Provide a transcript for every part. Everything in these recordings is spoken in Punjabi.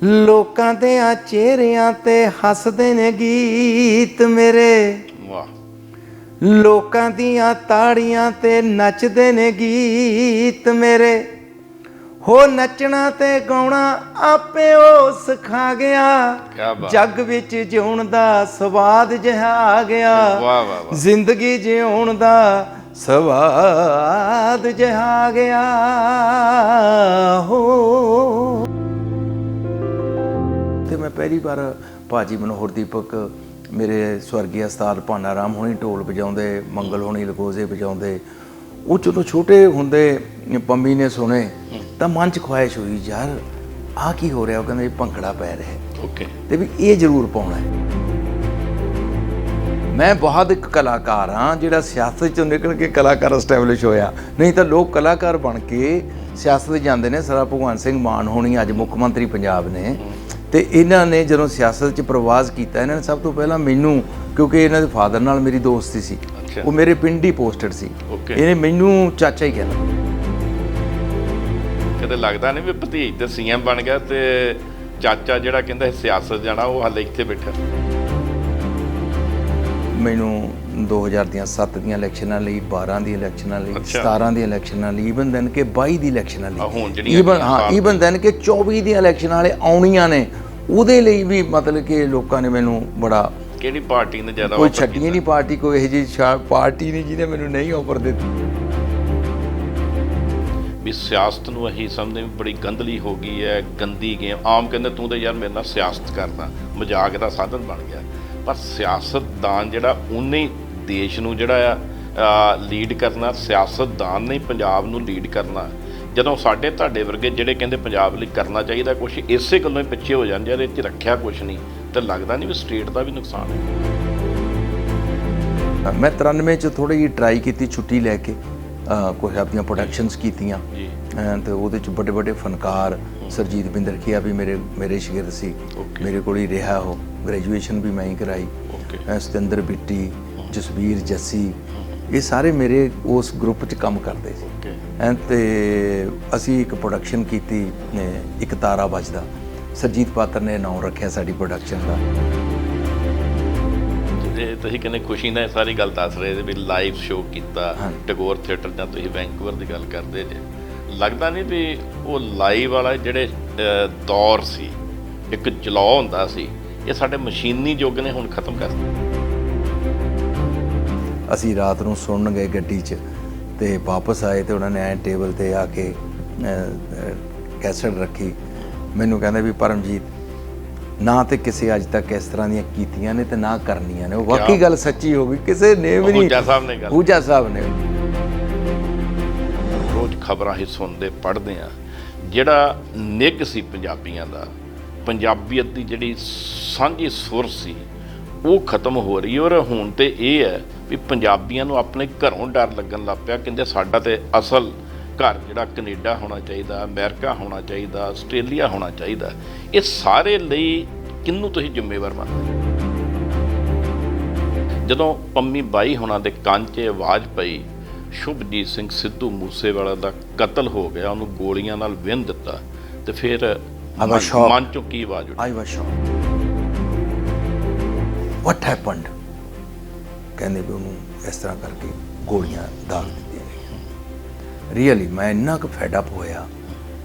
ਲੋਕਾਂ ਦੇ ਆ ਚਿਹਰਿਆਂ ਤੇ ਹੱਸਦੇ ਨੇ ਗੀਤ ਮੇਰੇ, ਵਾਹ। ਲੋਕਾਂ ਦੀਆਂ ਤਾੜੀਆਂ ਤੇ ਨੱਚਦੇ ਨੇ ਗੀਤ ਮੇਰੇ। ਹੋ ਨੱਚਣਾ ਤੇ ਗਾਉਣਾ ਆਪੇ ਉਹ ਸਿਖਾ ਗਿਆ, ਕਿਆ ਬਾਤ। ਜੱਗ ਵਿੱਚ ਜਿਉਣ ਦਾ ਸਵਾਦ ਜਿਹਾ ਆ ਗਿਆ, ਵਾਹ ਵਾਹ ਵਾਹ। ਜ਼ਿੰਦਗੀ ਜਿਉਣ ਦਾ ਸਵਾਦ ਜਿਹਾ ਆ ਗਿਆ ਹੋ। ਤੇ ਮੈਂ ਪਹਿਲੀ ਵਾਰ ਭਾਜੀ ਮਨੋਹਰ ਦੀਪਕ, ਮੇਰੇ ਸਵਰਗੀ ਉਸਤਾਦ ਭਾਨਾ ਰਾਮ ਹੋਣੀ ਢੋਲ ਵਜਾਉਂਦੇ, ਮੰਗਲ ਹੋਣੀ ਲਗੋਜ਼ੇ ਵਜਾਉਂਦੇ, ਉਹ ਜਦੋਂ ਛੋਟੇ ਹੁੰਦੇ ਪੰਮੀ ਨੇ ਸੁਣੇ ਤਾਂ ਮਨ 'ਚ ਖੁਆਇਸ਼ ਹੋਈ, ਯਾਰ ਆਹ ਕੀ ਹੋ ਰਿਹਾ। ਉਹ ਕਹਿੰਦੇ ਭੰਗੜਾ ਪੈ ਰਿਹਾ ਓਕੇ, ਤੇ ਵੀ ਇਹ ਜ਼ਰੂਰ ਪਾਉਣਾ ਹੈ। ਮੈਂ ਬਹੁਤ ਇੱਕ ਕਲਾਕਾਰ ਹਾਂ ਜਿਹੜਾ ਸਿਆਸਤ 'ਚੋਂ ਨਿਕਲ ਕੇ ਕਲਾਕਾਰ ਐਸਟੈਬਲਿਸ਼ ਹੋਇਆ, ਨਹੀਂ ਤਾਂ ਲੋਕ ਕਲਾਕਾਰ ਬਣ ਕੇ ਸਿਆਸਤ ਜਾਂਦੇ ਨੇ। ਸਰਦਾਰ ਭਗਵੰਤ ਸਿੰਘ ਮਾਨ ਹੋਣੀ ਅੱਜ ਮੁੱਖ ਮੰਤਰੀ ਪੰਜਾਬ ਨੇ, ਤੇ ਇਹਨਾਂ ਨੇ ਜਦੋਂ ਸਿਆਸਤ 'ਚ ਪ੍ਰਵਾਸ ਕੀਤਾ, ਇਹਨਾਂ ਨੇ ਸਭ ਤੋਂ ਪਹਿਲਾਂ ਮੈਨੂੰ, ਕਿਉਂਕਿ ਇਹਨਾਂ ਦੇ ਫਾਦਰ ਨਾਲ ਮੇਰੀ ਦੋਸਤੀ ਸੀ, ਉਹ ਮੇਰੇ ਪਿੰਡ ਹੀ ਪੋਸਟਡ ਸੀ, ਇਹਨੇ ਮੈਨੂੰ ਚਾਚਾ ਹੀ ਕਹਿੰਦਾ। ਕਦੇ ਲੱਗਦਾ ਨਹੀਂ ਵੀ ਭਤੀਜ ਤੇ ਸੀਐਮ ਬਣ ਗਿਆ ਤੇ ਚਾਚਾ ਜਿਹੜਾ ਕਹਿੰਦਾ ਸਿਆਸਤ ਜਾਣਾ ਉਹ ਹਾਲੇ ਇੱਥੇ ਬੈਠਾ। ਮੈਨੂੰ 2007 ਦੀਆਂ ਇਲੈਕਸ਼ਨਾਂ ਲਈ, 12 ਦੀ ਇਲੈਕਸ਼ਨਾਂ ਲਈ, 17 ਦੀ ਇਲੈਕਸ਼ਨਾਂ ਲਈ, ਈਵਨ ਦੈਨ ਕਿ 22 ਦੀ ਇਲੈਕਸ਼ਨਾਂ ਲਈ, ਈਵਨ ਦੈਨ ਕਿ 24 ਦੀਆਂ ਇਲੈਕਸ਼ਨਾਂ ਵਾਲੇ ਆਉਣੀਆਂ ਨੇ, ਉਹਦੇ ਲਈ ਵੀ ਮਤਲਬ ਕਿ ਲੋਕਾਂ ਨੇ ਮੈਨੂੰ ਬੜਾ, ਕਿਹੜੀ ਪਾਰਟੀ ਨੇ ਜ਼ਿਆਦਾ ਕੋਈ ਛੱਡੀ ਨਹੀਂ ਪਾਰਟੀ, ਕੋਈ ਇਹੋ ਜਿਹੀ ਪਾਰਟੀ ਨਹੀਂ ਜਿਹਨੇ ਮੈਨੂੰ ਨਹੀਂ ਆਫਰ ਦਿੱਤੀ। ਵੀ ਸਿਆਸਤ ਨੂੰ ਅਸੀਂ ਸਮਝਦੇ ਵੀ ਬੜੀ ਗੰਦਲੀ ਹੋ ਗਈ ਹੈ, ਗੰਦੀ ਗੇਮ। ਆਮ ਕਹਿੰਦੇ ਤੂੰ ਤਾਂ ਯਾਰ ਮੇਰੇ ਨਾਲ ਸਿਆਸਤ ਕਰਦਾ, ਮਜ਼ਾਕ ਦਾ ਸਾਧਨ ਬਣ ਗਿਆ। ਪਰ ਸਿਆਸਤਦਾਨ ਜਿਹੜਾ ਉਹਨੇ ਹੀ ਦੇਸ਼ ਨੂੰ ਜਿਹੜਾ ਆ ਲੀਡ ਕਰਨਾ, ਸਿਆਸਤਦਾਨ ਨੇ ਪੰਜਾਬ ਨੂੰ ਲੀਡ ਕਰਨਾ। ਜਦੋਂ ਸਾਡੇ ਤੁਹਾਡੇ ਵਰਗੇ ਜਿਹੜੇ ਕਹਿੰਦੇ ਪੰਜਾਬ ਲਈ ਕਰਨਾ ਚਾਹੀਦਾ ਕੁਛ, ਇਸੇ ਗੱਲੋਂ ਹੀ ਪਿੱਛੇ ਹੋ ਜਾਂਦੇ, ਇਹਦੇ 'ਚ ਰੱਖਿਆ ਕੁਛ ਨਹੀਂ, ਤਾਂ ਲੱਗਦਾ ਨਹੀਂ ਵੀ ਸਟੇਟ ਦਾ ਵੀ ਨੁਕਸਾਨ ਹੈ। ਮੈਂ 93 'ਚ ਥੋੜ੍ਹੀ ਜਿਹੀ ਟਰਾਈ ਕੀਤੀ ਛੁੱਟੀ ਲੈ ਕੇ, ਕੁਛ ਆਪਣੀਆਂ ਪ੍ਰੋਡਕਸ਼ਨਸ ਕੀਤੀਆਂ, ਤੇ ਉਹਦੇ 'ਚ ਵੱਡੇ ਵੱਡੇ ਫਨਕਾਰ, ਸਰਜੀਤ ਬਿੰਦਰਖੀਆ ਵੀ ਮੇਰੇ ਸ਼ਾਗਿਰਦ ਸੀ, ਮੇਰੇ ਕੋਲ ਹੀ ਰਿਹਾ। ਉਹ ਗ੍ਰੈਜੂਏਸ਼ਨ ਵੀ ਮੈਂ ਹੀ ਕਰਾਈ। ਸਤਿੰਦਰ ਬਿੱਟੀ, ਜਸਵੀਰ ਜੱਸੀ, ਇਹ ਸਾਰੇ ਮੇਰੇ ਉਸ ਗਰੁੱਪ 'ਚ ਕੰਮ ਕਰਦੇ ਸੀ। ਤੇ ਅਸੀਂ ਇੱਕ ਪ੍ਰੋਡਕਸ਼ਨ ਕੀਤੀ, ਇੱਕ ਤਾਰਾ ਵੱਜਦਾ, ਸਰਜੀਤ ਪਾਤਰ ਨੇ ਨਾਮ ਰੱਖਿਆ ਸਾਡੀ ਪ੍ਰੋਡਕਸ਼ਨ ਦਾ। ਤੁਸੀਂ ਕਹਿੰਦੇ ਖੁਸ਼ੀ ਨਾਲ ਸਾਰੀ ਗੱਲ ਦੱਸ ਰਹੇ ਵੀ ਲਾਈਵ ਸ਼ੋਅ ਕੀਤਾ ਟੈਗੋਰ ਥੀਏਟਰ, ਜਾਂ ਤੁਸੀਂ ਵੈਂਕੂਵਰ ਦੀ ਗੱਲ ਕਰਦੇ ਜੇ, ਲੱਗਦਾ ਨਹੀਂ ਵੀ ਉਹ ਲਾਈਵ ਵਾਲਾ ਜਿਹੜੇ ਦੌਰ ਸੀ, ਇੱਕ ਜਲਾਅ ਹੁੰਦਾ ਸੀ, ਇਹ ਸਾਡੇ ਮਸ਼ੀਨੀ ਯੁੱਗ ਨੇ ਹੁਣ ਖਤਮ ਕਰ ਦਿੱਤਾ। ਅਸੀਂ ਰਾਤ ਨੂੰ ਸੁਣਨ ਗਏ ਗੱਡੀ 'ਚ, ਤੇ ਵਾਪਸ ਆਏ ਤੇ ਉਹਨਾਂ ਨੇ ਐਂ ਟੇਬਲ ਤੇ ਆ ਕੇ ਕੈਸਟ ਰੱਖੀ। ਮੈਨੂੰ ਕਹਿੰਦੇ ਵੀ ਪਰਮਜੀਤ, ਨਾ ਤੇ ਕਿਸੇ ਅੱਜ ਤੱਕ ਇਸ ਤਰ੍ਹਾਂ ਦੀਆਂ ਕੀਤੀਆਂ ਨੇ ਤੇ ਨਾ ਕਰਨੀਆਂ ਨੇ। ਉਹ ਵਾਕਈ ਗੱਲ ਸੱਚੀ ਹੋ ਗਈ, ਕਿਸੇ ਨੇ ਵੀ ਨਹੀਂ। ਹੂਜਾ ਸਾਹਿਬ ਨੇ ਗੱਲ, ਹੂਜਾ ਸਾਹਿਬ ਨੇ। ਰੋਜ਼ ਖਬਰਾਂ ਹੀ ਸੁਣਦੇ ਪੜ੍ਹਦੇ ਆ, ਜਿਹੜਾ ਨਿੱਘ ਸੀ ਪੰਜਾਬੀਆਂ ਦਾ, ਪੰਜਾਬੀਅਤ ਦੀ ਜਿਹੜੀ ਸਾਂਝੀ ਸੁਰ ਸੀ, ਉਹ ਖਤਮ ਹੋ ਰਹੀ। ਔਰ ਹੁਣ ਤੇ ਇਹ ਹੈ ਵੀ ਪੰਜਾਬੀਆਂ ਨੂੰ ਆਪਣੇ ਘਰੋਂ ਡਰ ਲੱਗਣ ਲੱਗ ਪਿਆ। ਕਹਿੰਦੇ ਸਾਡਾ ਤੇ ਅਸਲ ਘਰ ਜਿਹੜਾ ਕੈਨੇਡਾ ਹੋਣਾ ਚਾਹੀਦਾ, ਅਮਰੀਕਾ ਹੋਣਾ ਚਾਹੀਦਾ, ਆਸਟ੍ਰੇਲੀਆ ਹੋਣਾ ਚਾਹੀਦਾ। ਇਹ ਸਾਰੇ ਲਈ ਕਿਹਨੂੰ ਤੁਸੀਂ ਜ਼ਿੰਮੇਵਾਰ ਮੰਨਦੇ? ਜਦੋਂ ਪੰਮੀ ਬਾਈ ਹੋਣਾ ਦੇ ਕੰਨ 'ਚ ਆਵਾਜ਼ ਪਈ, ਸ਼ੁਭਜੀਤ ਸਿੰਘ ਸਿੱਧੂ ਮੂਸੇਵਾਲਾ ਦਾ ਕਤਲ ਹੋ ਗਿਆ, ਉਹਨੂੰ ਗੋਲੀਆਂ ਨਾਲ ਵਿੰਨ ਦਿੱਤਾ, ਤੇ ਫਿਰ ਮਨ 'ਚੋਂ ਕੀ ਆਵਾਜ਼ ਉੱਠੀ? I was shocked. What happened? ਕਹਿੰਦੇ ਵੀ ਉਹਨੂੰ ਇਸ ਤਰ੍ਹਾਂ ਕਰਕੇ ਗੋਲੀਆਂ ਦਾਗ ਦਿੱਤੀਆਂ ਗਈਆਂ। ਰੀਅਲੀ ਮੈਂ ਇੰਨਾ ਕੁ ਫੈਡ ਅਪ ਹੋਇਆ,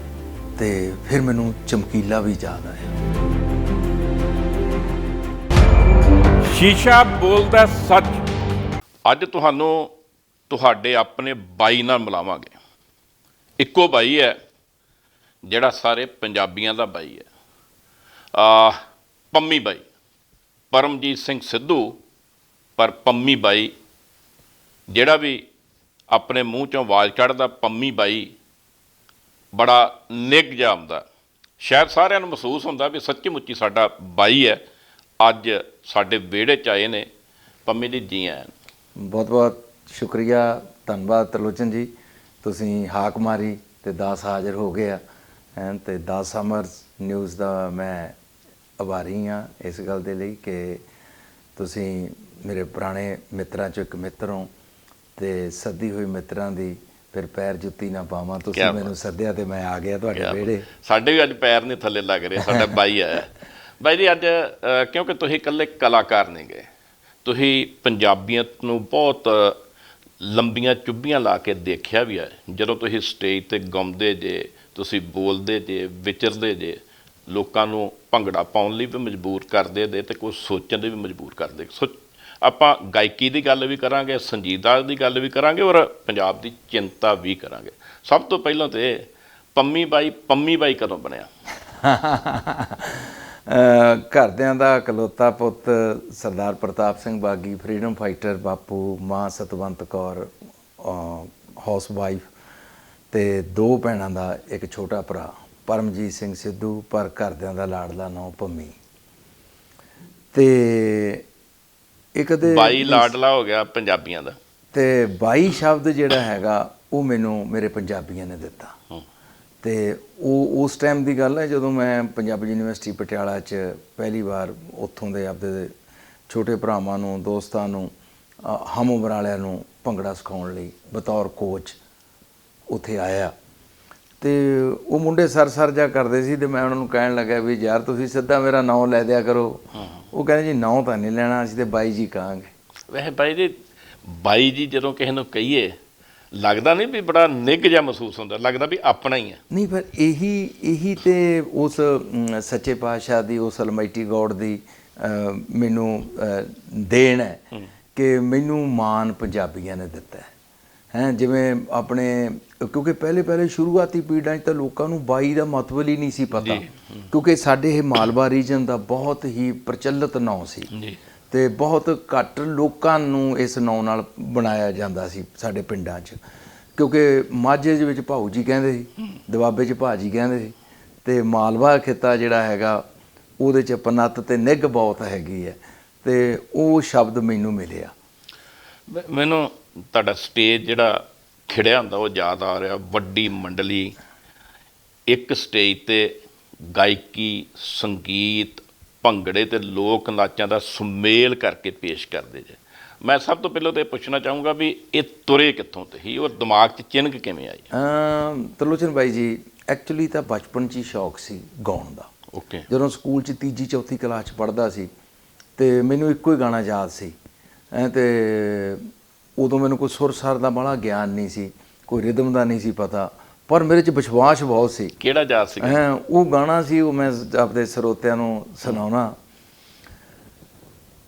ਤੇ ਫਿਰ ਮੈਨੂੰ ਚਮਕੀਲਾ ਵੀ ਯਾਦ ਆਇਆ। ਸ਼ੀਸ਼ਾ ਬੋਲਦਾ ਸੱਚ। ਅੱਜ ਤੁਹਾਨੂੰ ਤੁਹਾਡੇ ਆਪਣੇ ਬਾਈ ਨਾਲ ਮਿਲਾਵਾਂਗੇ। ਇੱਕੋ ਬਾਈ ਹੈ ਜਿਹੜਾ ਸਾਰੇ ਪੰਜਾਬੀਆਂ ਦਾ ਬਾਈ ਹੈ, ਪੰਮੀ ਬਾਈ। ਪਰਮਜੀਤ ਸਿੰਘ ਸਿੱਧੂ, ਪਰ ਪੰਮੀ ਬਾਈ। ਜਿਹੜਾ ਵੀ ਆਪਣੇ ਮੂੰਹ 'ਚੋਂ ਆਵਾਜ਼ ਕੱਢਦਾ ਪੰਮੀ ਬਾਈ, ਬੜਾ ਨਿੱਘ ਜਿਹਾ ਹੁੰਦਾ। ਸ਼ਾਇਦ ਸਾਰਿਆਂ ਨੂੰ ਮਹਿਸੂਸ ਹੁੰਦਾ ਵੀ ਸੱਚੀ ਮੁੱਚੀ ਸਾਡਾ ਬਾਈ ਹੈ। ਅੱਜ ਸਾਡੇ ਵਿਹੜੇ 'ਚ ਆਏ ਨੇ। ਪੰਮੀ ਦੀ ਜੀ ਆਇਆਂ। ਬਹੁਤ ਬਹੁਤ ਸ਼ੁਕਰੀਆ, ਧੰਨਵਾਦ ਤਰਲੋਚਨ ਜੀ। ਤੁਸੀਂ ਹਾਕ ਮਾਰੀ ਤੇ 10 ਹਾਜ਼ਰ ਹੋ ਗਏ ਆ, ਤੇ 10 ਅਮਰਸ ਨਿਊਜ਼ ਦਾ ਮੈਂ ਆਭਾਰੀ ਹਾਂ ਇਸ ਗੱਲ ਦੇ ਲਈ ਕਿ ਤੁਸੀਂ ਮੇਰੇ ਪੁਰਾਣੇ ਮਿੱਤਰਾਂ 'ਚੋਂ ਇੱਕ ਮਿੱਤਰ ਹੋ, ਤੇ ਸੱਦੀ ਹੋਈ ਮਿੱਤਰਾਂ ਦੀ ਫਿਰ ਪੈਰ ਜੁੱਤੀ ਨਾ ਪਾਵਾਂ। ਤੁਸੀਂ ਮੈਨੂੰ ਸੱਦਿਆ ਤੇ ਮੈਂ ਆ ਗਿਆ ਤੁਹਾਡੇ ਵਿਹੜੇ। ਸਾਡੇ ਵੀ ਅੱਜ ਪੈਰ ਨਹੀਂ ਥੱਲੇ ਲੱਗ ਰਹੇ, ਸਾਡਾ ਬਾਈ ਆਇਆ। ਬਾਈ ਜੀ ਅੱਜ ਕਿਉਂਕਿ ਤੁਸੀਂ ਇਕੱਲੇ ਕਲਾਕਾਰ ਨਹੀਂ ਗਏ, ਤੁਸੀਂ ਪੰਜਾਬੀਅਤ ਨੂੰ ਬਹੁਤ ਲੰਬੀਆਂ ਚੁੱਭੀਆਂ ਲਾ ਕੇ ਦੇਖਿਆ ਵੀ ਹੈ। ਜਦੋਂ ਤੁਸੀਂ ਸਟੇਜ 'ਤੇ ਗਾਉਂਦੇ ਜੇ, ਤੁਸੀਂ ਬੋਲਦੇ ਜੇ, ਵਿਚਰਦੇ ਜੇ, ਲੋਕਾਂ ਨੂੰ ਭੰਗੜਾ ਪਾਉਣ ਲਈ ਵੀ ਮਜਬੂਰ ਕਰਦੇ ਦੇ ਤੇ ਕੁਝ ਸੋਚਣ ਦੇ ਵੀ ਮਜਬੂਰ ਕਰਦੇ। ਆਪਾਂ ਗਾਇਕੀ ਦੀ ਗੱਲ ਵੀ ਕਰਾਂਗੇ, ਸੰਗੀਤ ਦੀ ਗੱਲ ਵੀ ਕਰਾਂਗੇ, ਔਰ ਪੰਜਾਬ ਦੀ ਚਿੰਤਾ ਵੀ ਕਰਾਂਗੇ। ਸਭ ਤੋਂ ਪਹਿਲਾਂ ਤੇ ਪੰਮੀ ਬਾਈ ਕਦੋਂ ਬਣਿਆ? ਘਰਦਿਆਂ ਦਾ ਇਕਲੌਤਾ ਪੁੱਤ ਸਰਦਾਰ ਪ੍ਰਤਾਪ ਸਿੰਘ ਬਾਗੀ, ਫਰੀडम ਫਾਈਟਰ ਬਾਪੂ, ਮਾਂ ਸਤਵੰਤ ਕੌਰ ਹਾਊਸ ਵਾਈਫ, ਤੇ 2 ਭੈਣਾਂ ਦਾ ਇੱਕ ਛੋਟਾ ਭਰਾ ਪਰਮਜੀਤ ਸਿੰਘ ਸਿੱਧੂ, ਪਰ ਘਰਦਿਆਂ ਦਾ ਲਾਡਲਾ ਨਾਂ ਪੰਮੀ। ਤੇ ਇੱਕ ਦੇ ਬਾਈ ਲਾਡਲਾ ਹੋ ਗਿਆ ਪੰਜਾਬੀਆਂ ਦਾ, ਤੇ ਬਾਈ ਸ਼ਬਦ ਜਿਹੜਾ ਹੈਗਾ ਉਹ ਮੈਨੂੰ ਮੇਰੇ ਪੰਜਾਬੀਆਂ ਨੇ ਦਿੱਤਾ। ਤੇ ਉਹ ਉਸ ਟਾਈਮ ਦੀ ਗੱਲ ਹੈ ਜਦੋਂ ਮੈਂ ਪੰਜਾਬੀ ਯੂਨੀਵਰਸਿਟੀ ਪਟਿਆਲਾ 'ਚ ਪਹਿਲੀ ਵਾਰ ਉੱਥੋਂ ਦੇ ਆਪਦੇ ਛੋਟੇ ਭਰਾਵਾਂ ਨੂੰ, ਦੋਸਤਾਂ ਨੂੰ, ਹਮ ਉਮਰ ਵਾਲਿਆਂ ਨੂੰ ਭੰਗੜਾ ਸਿਖਾਉਣ ਲਈ ਬਤੌਰ ਕੋਚ ਉੱਥੇ ਆਇਆ। ਤੇ ਉਹ ਮੁੰਡੇ ਸਰ ਜਾ ਕਰਦੇ ਸੀ ਤੇ ਮੈਂ ਉਹਨਾਂ ਨੂੰ ਕਹਿਣ ਲੱਗਾ ਵੀ ਯਾਰ ਤੁਸੀਂ ਸਿੱਧਾ ਮੇਰਾ ਨਾਂ ਲੈ ਦਿਆ ਕਰੋ। ਉਹ ਕਹਿੰਦੇ ਜੀ ਨਾਂ ਤਾਂ ਨਹੀਂ ਲੈਣਾ, ਅਸੀਂ ਤੇ ਬਾਈ ਜੀ ਕਹਾਂਗੇ। ਵੈਸੇ ਬਾਈ ਜੀ ਜਦੋਂ ਕਿਸੇ ਨੂੰ ਕਹੀਏ ਲੱਗਦਾ ਨਹੀਂ ਵੀ ਬੜਾ ਨਿੱਘ ਜਿਹਾ ਮਹਿਸੂਸ ਹੁੰਦਾ, ਲੱਗਦਾ ਵੀ ਆਪਣਾ ਹੀ ਹੈ। ਨਹੀਂ, ਪਰ ਇਹੀ ਤੇ ਉਸ ਸੱਚੇ ਪਾਤਸ਼ਾਹ ਦੀ, ਉਸ ਅਲਮਾਈਟੀ ਗੋਡ ਦੀ ਮੈਨੂੰ ਦੇਣ ਹੈ ਕਿ ਮੈਨੂੰ ਮਾਣ ਪੰਜਾਬੀਆਂ ਨੇ ਦਿੱਤਾ ਹੈ। ਜਿਵੇਂ ਆਪਣੇ, ਕਿਉਂਕਿ ਪਹਿਲੇ ਸ਼ੁਰੂਆਤੀ ਪੀੜ੍ਹੀਆਂ 'ਚ ਤਾਂ ਲੋਕਾਂ ਨੂੰ ਬਾਈ ਦਾ ਮਤਲਬ ਹੀ ਨਹੀਂ ਸੀ ਪਤਾ, ਕਿਉਂਕਿ ਸਾਡੇ ਇਹ ਮਾਲਵਾ ਰੀਜਨ ਦਾ ਬਹੁਤ ਹੀ ਪ੍ਰਚਲਿਤ ਨਾਂ ਸੀ ਤੇ ਬਹੁਤ ਘੱਟ ਲੋਕਾਂ ਨੂੰ ਇਸ ਨਾਂ ਨਾਲ ਬਣਾਇਆ ਜਾਂਦਾ ਸੀ ਸਾਡੇ ਪਿੰਡਾਂ 'ਚ। ਕਿਉਂਕਿ ਮਾਝੇ ਦੇ ਵਿੱਚ ਭਾਊ ਜੀ ਕਹਿੰਦੇ ਸੀ, ਦੁਆਬੇ 'ਚ ਭਾਜੀ ਕਹਿੰਦੇ ਸੀ, ਤੇ ਮਾਲਵਾ ਖਿੱਤਾ ਜਿਹੜਾ ਹੈਗਾ ਉਹਦੇ 'ਚ ਪਨੱਤ ਤੇ ਨਿੱਘ ਬਹੁਤ ਹੈਗੀ ਹੈ, ਤੇ ਉਹ ਸ਼ਬਦ ਮੈਨੂੰ ਮਿਲਿਆ। ਮੈਨੂੰ ਤੁਹਾਡਾ ਸਟੇਜ ਜਿਹੜਾ ਖਿੜਿਆ ਹੁੰਦਾ ਉਹ ਯਾਦ ਆ ਰਿਹਾ। ਵੱਡੀ ਮੰਡਲੀ, ਇੱਕ ਸਟੇਜ 'ਤੇ ਗਾਇਕੀ, ਸੰਗੀਤ, ਭੰਗੜੇ ਤੇ ਲੋਕ ਨਾਚਾਂ ਦਾ ਸੁਮੇਲ ਕਰਕੇ ਪੇਸ਼ ਕਰਦੇ ਜੇ। ਮੈਂ ਸਭ ਤੋਂ ਪਹਿਲਾਂ ਤਾਂ ਇਹ ਪੁੱਛਣਾ ਚਾਹੂੰਗਾ ਵੀ ਇਹ ਤੁਰੇ ਕਿੱਥੋਂ ਤੇ ਹੀ, ਔਰ ਦਿਮਾਗ 'ਚ ਚਿੰਨ੍ਹ ਕਿਵੇਂ ਆਈ? ਤਰਲੋਚਨ ਬਾਈ ਜੀ, ਐਕਚੁਅਲੀ ਤਾਂ ਬਚਪਨ 'ਚ ਹੀ ਸ਼ੌਕ ਸੀ ਗਾਉਣ ਦਾ। ਓਕੇ। ਜਦੋਂ ਸਕੂਲ 'ਚ 3 4 ਕਲਾਸ 'ਚ ਪੜ੍ਹਦਾ ਸੀ ਤੇ ਮੈਨੂੰ ਇੱਕੋ ਹੀ ਗਾਣਾ ਯਾਦ ਸੀ, ਤੇ ਉਦੋਂ ਮੈਨੂੰ ਕੋਈ ਸੁਰ ਸਾਰ ਦਾ ਬੜਾ ਗਿਆਨ ਨਹੀਂ ਸੀ, ਕੋਈ ਰਿਦਮ ਦਾ ਨਹੀਂ ਸੀ ਪਤਾ, ਪਰ ਮੇਰੇ 'ਚ ਵਿਸ਼ਵਾਸ ਬਹੁਤ ਸੀ। ਕਿਹੜਾ ਯਾਦ ਸੀ? ਉਹ ਗਾਣਾ ਸੀ, ਉਹ ਮੈਂ ਆਪਣੇ ਸਰੋਤਿਆਂ ਨੂੰ ਸੁਣਾਉਣਾ।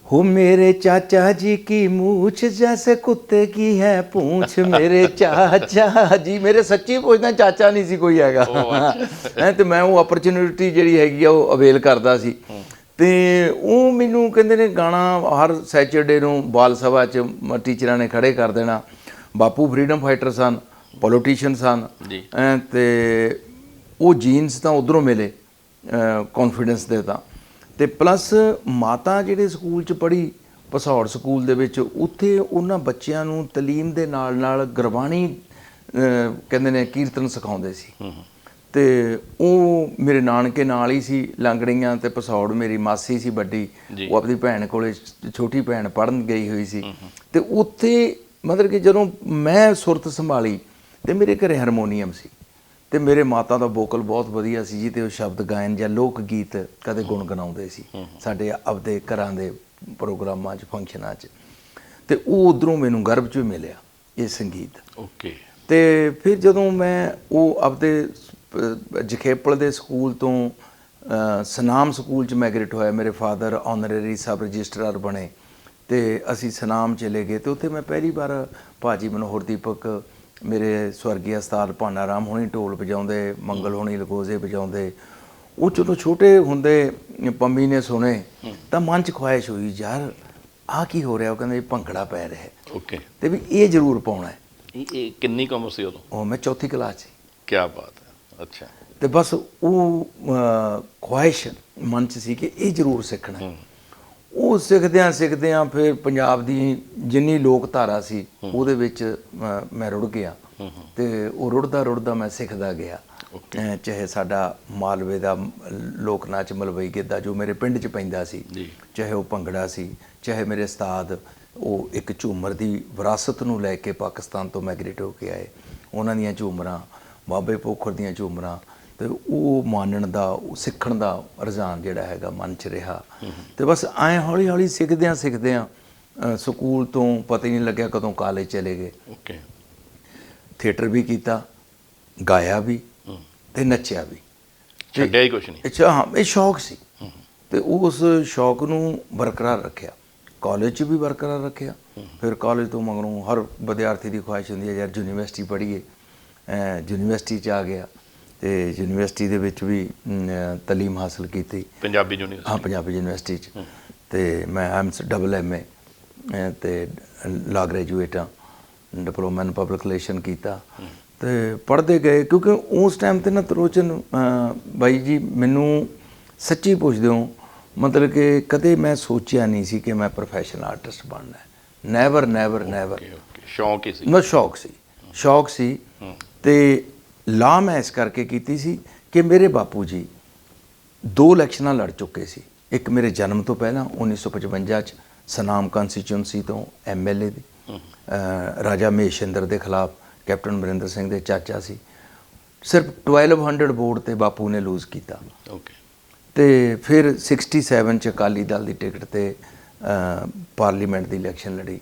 हो मेरे चाचा जी की मूछ जैसे कुत्ते की है पूंछ, मेरे चाचा जी, मेरे सच्ची ਪੁੱਛਦਾ ਚਾਚਾ ਨਹੀਂ ਸੀ ਕੋਈ ਹੈਗਾ ਤੇ ਮੈਂ ਉਹ ਅਪਰਚੂਨਿਟੀ ਜਿਹੜੀ ਹੈਗੀ ਆ ਉਹ ਅਵੇਲ ਕਰਦਾ ਸੀ। ਤੇ ਉਹ ਮੈਨੂੰ ਕਹਿੰਦੇ ਨੇ ਗਾਣਾ ਹਰ ਸੈਚਰਡੇ ਨੂੰ ਬਾਲ ਸਭਾ 'ਚ ਟੀਚਰਾਂ ਨੇ ਖੜੇ ਕਰ ਦੇਣਾ। ਬਾਪੂ ਫਰੀडम ਫਾਈਟਰ ਸਨ, ਪੋਲੀਟੀਸ਼ੀਅਨ ਸਨ, ਤੇ ਉਹ ਜੀਨਸ ਤਾਂ ਉੱਧਰੋਂ ਮਿਲੇ ਕੌਨਫੀਡੈਂਸ ਦੇ ਤਾਂ, ਤੇ ਪਲੱਸ ਮਾਤਾ ਜਿਹੜੇ ਸਕੂਲ 'ਚ ਪੜ੍ਹੀ ਭਸੌੜ ਸਕੂਲ ਦੇ ਵਿੱਚ, ਉੱਥੇ ਉਹਨਾਂ ਬੱਚਿਆਂ ਨੂੰ ਤਾਲੀਮ ਦੇ ਨਾਲ ਨਾਲ ਗੁਰਬਾਣੀ ਕਹਿੰਦੇ ਨੇ ਕੀਰਤਨ ਸਿਖਾਉਂਦੇ ਸੀ। ਤੇ ਉਹ ਮੇਰੇ ਨਾਨਕੇ ਨਾਲ ਹੀ ਸੀ ਲੰਗੜੀਆਂ, ਤੇ ਭਸੌੜ ਮੇਰੀ ਮਾਸੀ ਸੀ ਵੱਡੀ, ਉਹ ਆਪਣੀ ਭੈਣ ਕੋਲੇ, ਛੋਟੀ ਭੈਣ ਪੜ੍ਹਨ ਗਈ ਹੋਈ ਸੀ। ਤੇ ਉੱਥੇ ਮਤਲਬ ਕਿ ਜਦੋਂ ਮੈਂ ਸੁਰਤ ਸੰਭਾਲੀ ਤੇ ਮੇਰੇ ਘਰੇ ਹਾਰਮੋਨੀਅਮ ਸੀ, ਤੇ ਮੇਰੇ ਮਾਤਾ ਦਾ ਵੋਕਲ ਬਹੁਤ ਵਧੀਆ ਸੀ ਜੀ, ਤੇ ਉਹ ਸ਼ਬਦ ਗਾਇਨ ਜਾਂ ਲੋਕ ਗੀਤ ਕਦੇ ਗੁਣਗੁਣਾਉਂਦੇ ਸੀ ਸਾਡੇ ਆਪਦੇ ਘਰਾਂ ਦੇ ਪ੍ਰੋਗਰਾਮਾਂ 'ਚ, ਫੰਕਸ਼ਨਾਂ 'ਚ, ਤੇ ਉਹ ਉੱਧਰੋਂ ਮੈਨੂੰ ਗਰਭ 'ਚ ਮਿਲਿਆ ਇਹ ਸੰਗੀਤ। ਓਕੇ। ਤੇ ਫਿਰ ਜਦੋਂ ਮੈਂ ਉਹ ਆਪਦੇ ਜਖੇਪਲ ਦੇ ਸਕੂਲ ਤੋਂ ਸਨਾਮ ਸਕੂਲ 'ਚ ਮਾਈਗ੍ਰੇਟ ਹੋਇਆ, ਮੇਰੇ ਫਾਦਰ ਆਨਰੇਰੀ ਸਬ ਰਜਿਸਟਰਾਰ ਬਣੇ, ਤੇ ਅਸੀਂ ਸਨਾਮ ਚਲੇ ਗਏ। ਤੇ ਉੱਥੇ ਮੈਂ ਪਹਿਲੀ ਵਾਰ ਭਾਜੀ ਮਨੋਹਰ ਦੀਪਕ, ਮੇਰੇ ਸਵਰਗੀ ਉਸਤਾਦ ਭਾਨਾ ਰਾਮ ਹੋਣੀ ਢੋਲ ਵਜਾਉਂਦੇ, ਮੰਗਲ ਹੋਣੀ ਲਗੋਜ਼ੇ ਵਜਾਉਂਦੇ, ਉਹ ਜਦੋਂ ਛੋਟੇ ਹੁੰਦੇ ਪੰਮੀ ਨੇ ਸੁਣੇ ਤਾਂ ਮਨ 'ਚ ਖੁਆਇਸ਼ ਹੋਈ, ਯਾਰ ਆਹ ਕੀ ਹੋ ਰਿਹਾ? ਉਹ ਕਹਿੰਦੇ ਭੰਗੜਾ ਪੈ ਰਿਹਾ। ਓਕੇ। ਤੇ ਵੀ ਇਹ ਜ਼ਰੂਰ ਪਾਉਣਾ ਹੈ। ਇਹ ਕਿੰਨੀ ਕੁ ਉਮਰ ਸੀ ਉਦੋਂ? ਉਹ ਮੈਂ 4ਥੀ ਕਲਾਸ 'ਚ। ਕੀ ਬਾਤ ਹੈ। ਅੱਛਾ। ਤੇ ਬਸ ਉਹ ਖੁਆਇਸ਼ ਮਨ 'ਚ ਸੀ ਕਿ ਇਹ ਜ਼ਰੂਰ ਸਿੱਖਣਾ। ਉਹ ਸਿੱਖਦਿਆਂ ਫਿਰ ਪੰਜਾਬ ਦੀ ਜਿੰਨੀ ਲੋਕ ਧਾਰਾ ਸੀ ਉਹਦੇ ਵਿੱਚ ਮੈਂ ਰੁੜ ਗਿਆ, ਤੇ ਉਹ ਰੁੜਦਾ ਮੈਂ ਸਿੱਖਦਾ ਗਿਆ। ਚਾਹੇ ਸਾਡਾ ਮਾਲਵੇ ਦਾ ਲੋਕ ਨਾਚ ਮਲਵਈ ਗਿੱਧਾ ਜੋ ਮੇਰੇ ਪਿੰਡ 'ਚ ਪੈਂਦਾ ਸੀ, ਚਾਹੇ ਉਹ ਭੰਗੜਾ ਸੀ, ਚਾਹੇ ਮੇਰੇ ਉਸਤਾਦ ਉਹ ਇੱਕ ਝੂਮਰ ਦੀ ਵਿਰਾਸਤ ਨੂੰ ਲੈ ਕੇ ਪਾਕਿਸਤਾਨ ਤੋਂ ਮਾਈਗ੍ਰੇਟ ਹੋ ਕੇ ਆਏ, ਉਹਨਾਂ ਦੀਆਂ ਝੂਮਰਾਂ, ਬਾਬੇ ਪੋਖਰ ਦੀਆਂ ਝੂਮਰਾਂ, ਤੇ ਉਹ ਮਾਨਣ ਦਾ, ਉਹ ਸਿੱਖਣ ਦਾ ਰੁਝਾਨ ਜਿਹੜਾ ਹੈਗਾ ਮਨ 'ਚ ਰਿਹਾ। ਤੇ ਬਸ ਐਂ ਹੌਲੀ ਹੌਲੀ ਸਿੱਖਦਿਆਂ ਸਕੂਲ ਤੋਂ ਪਤਾ ਹੀ ਨਹੀਂ ਲੱਗਿਆ ਕਦੋਂ ਕਾਲਜ ਚਲੇ ਗਏ। ਓਕੇ। ਥੀਏਟਰ ਵੀ ਕੀਤਾ, ਗਾਇਆ ਵੀ ਤੇ ਨੱਚਿਆ ਵੀ। ਛੱਡਿਆ ਹੀ ਕੁਛ ਨਹੀਂ। ਅੱਛਾ, ਹਾਂ, ਇਹ ਸ਼ੌਕ ਸੀ ਤੇ ਉਸ ਸ਼ੌਕ ਨੂੰ ਬਰਕਰਾਰ ਰੱਖਿਆ, ਕਾਲਜ 'ਚ ਵੀ ਬਰਕਰਾਰ ਰੱਖਿਆ। ਫਿਰ ਕਾਲਜ ਤੋਂ ਮਗਰੋਂ ਹਰ ਵਿਦਿਆਰਥੀ ਦੀ ਖੁਆਇਸ਼ ਹੁੰਦੀ ਹੈ ਯਾਰ ਯੂਨੀਵਰਸਿਟੀ ਪੜ੍ਹੀਏ, ਯੂਨੀਵਰਸਿਟੀ 'ਚ ਆ ਗਿਆ ਤੇ ਯੂਨੀਵਰਸਿਟੀ ਦੇ ਵਿੱਚ ਵੀ ਤਾਲੀਮ ਹਾਸਲ ਕੀਤੀ, ਪੰਜਾਬੀ ਯੂਨੀਵਰਸਿਟੀ। ਹਾਂ, ਪੰਜਾਬੀ ਯੂਨੀਵਰਸਿਟੀ 'ਚ। ਤੇ ਮੈਂ MA ਤੇ ਲਾ ਗ੍ਰੈਜੂਏਟ ਹਾਂ, ਡਿਪਲੋਮਾ ਇਨ ਪਬਲਿਕ ਰਿਲੇਸ਼ਨ ਕੀਤਾ ਤੇ ਪੜ੍ਹਦੇ ਗਏ। ਕਿਉਂਕਿ ਉਸ ਟਾਈਮ 'ਤੇ ਨਾ ਤਰੋਚਨ ਬਾਈ ਜੀ, ਮੈਨੂੰ ਸੱਚੀ ਪੁੱਛਦੇ ਹੋ, ਮਤਲਬ ਕਿ ਕਦੇ ਮੈਂ ਸੋਚਿਆ ਨਹੀਂ ਸੀ ਕਿ ਮੈਂ ਪ੍ਰੋਫੈਸ਼ਨਲ ਆਰਟਿਸਟ ਬਣਨਾ ਹੈ। ਨੈਵਰ। ਸ਼ੌਂਕ ਹੀ ਸੀ। ਬਸ ਸ਼ੌਕ ਸੀ। ਤੇ ਲਾ ਮੈਂ ਇਸ ਕਰਕੇ ਕੀਤੀ ਸੀ ਕਿ ਮੇਰੇ ਬਾਪੂ ਜੀ 2 ਇਲੈਕਸ਼ਨਾਂ ਲੜ ਚੁੱਕੇ ਸੀ। ਇੱਕ ਮੇਰੇ ਜਨਮ ਤੋਂ ਪਹਿਲਾਂ 1955 'ਚ ਸਨਾਮ ਕੰਸਟੀਚੁਐਂਸੀ ਤੋਂ MLA ਦੀ, ਰਾਜਾ ਮਹੇਸ਼ਿੰਦਰ ਦੇ ਖਿਲਾਫ ਕੈਪਟਨ ਅਮਰਿੰਦਰ ਸਿੰਘ ਦੇ ਚਾਚਾ ਸੀ। ਸਿਰਫ 1200 ਵੋਟ ਤੇ ਬਾਪੂ ਨੇ ਲੂਜ਼ ਕੀਤਾ। ਓਕੇ। ਤੇ ਫਿਰ 67 'ਚ ਅਕਾਲੀ ਦਲ ਦੀ ਟਿਕਟ ਤੇ ਪਾਰਲੀਮੈਂਟ ਦੀ ਇਲੈਕਸ਼ਨ ਲੜੀ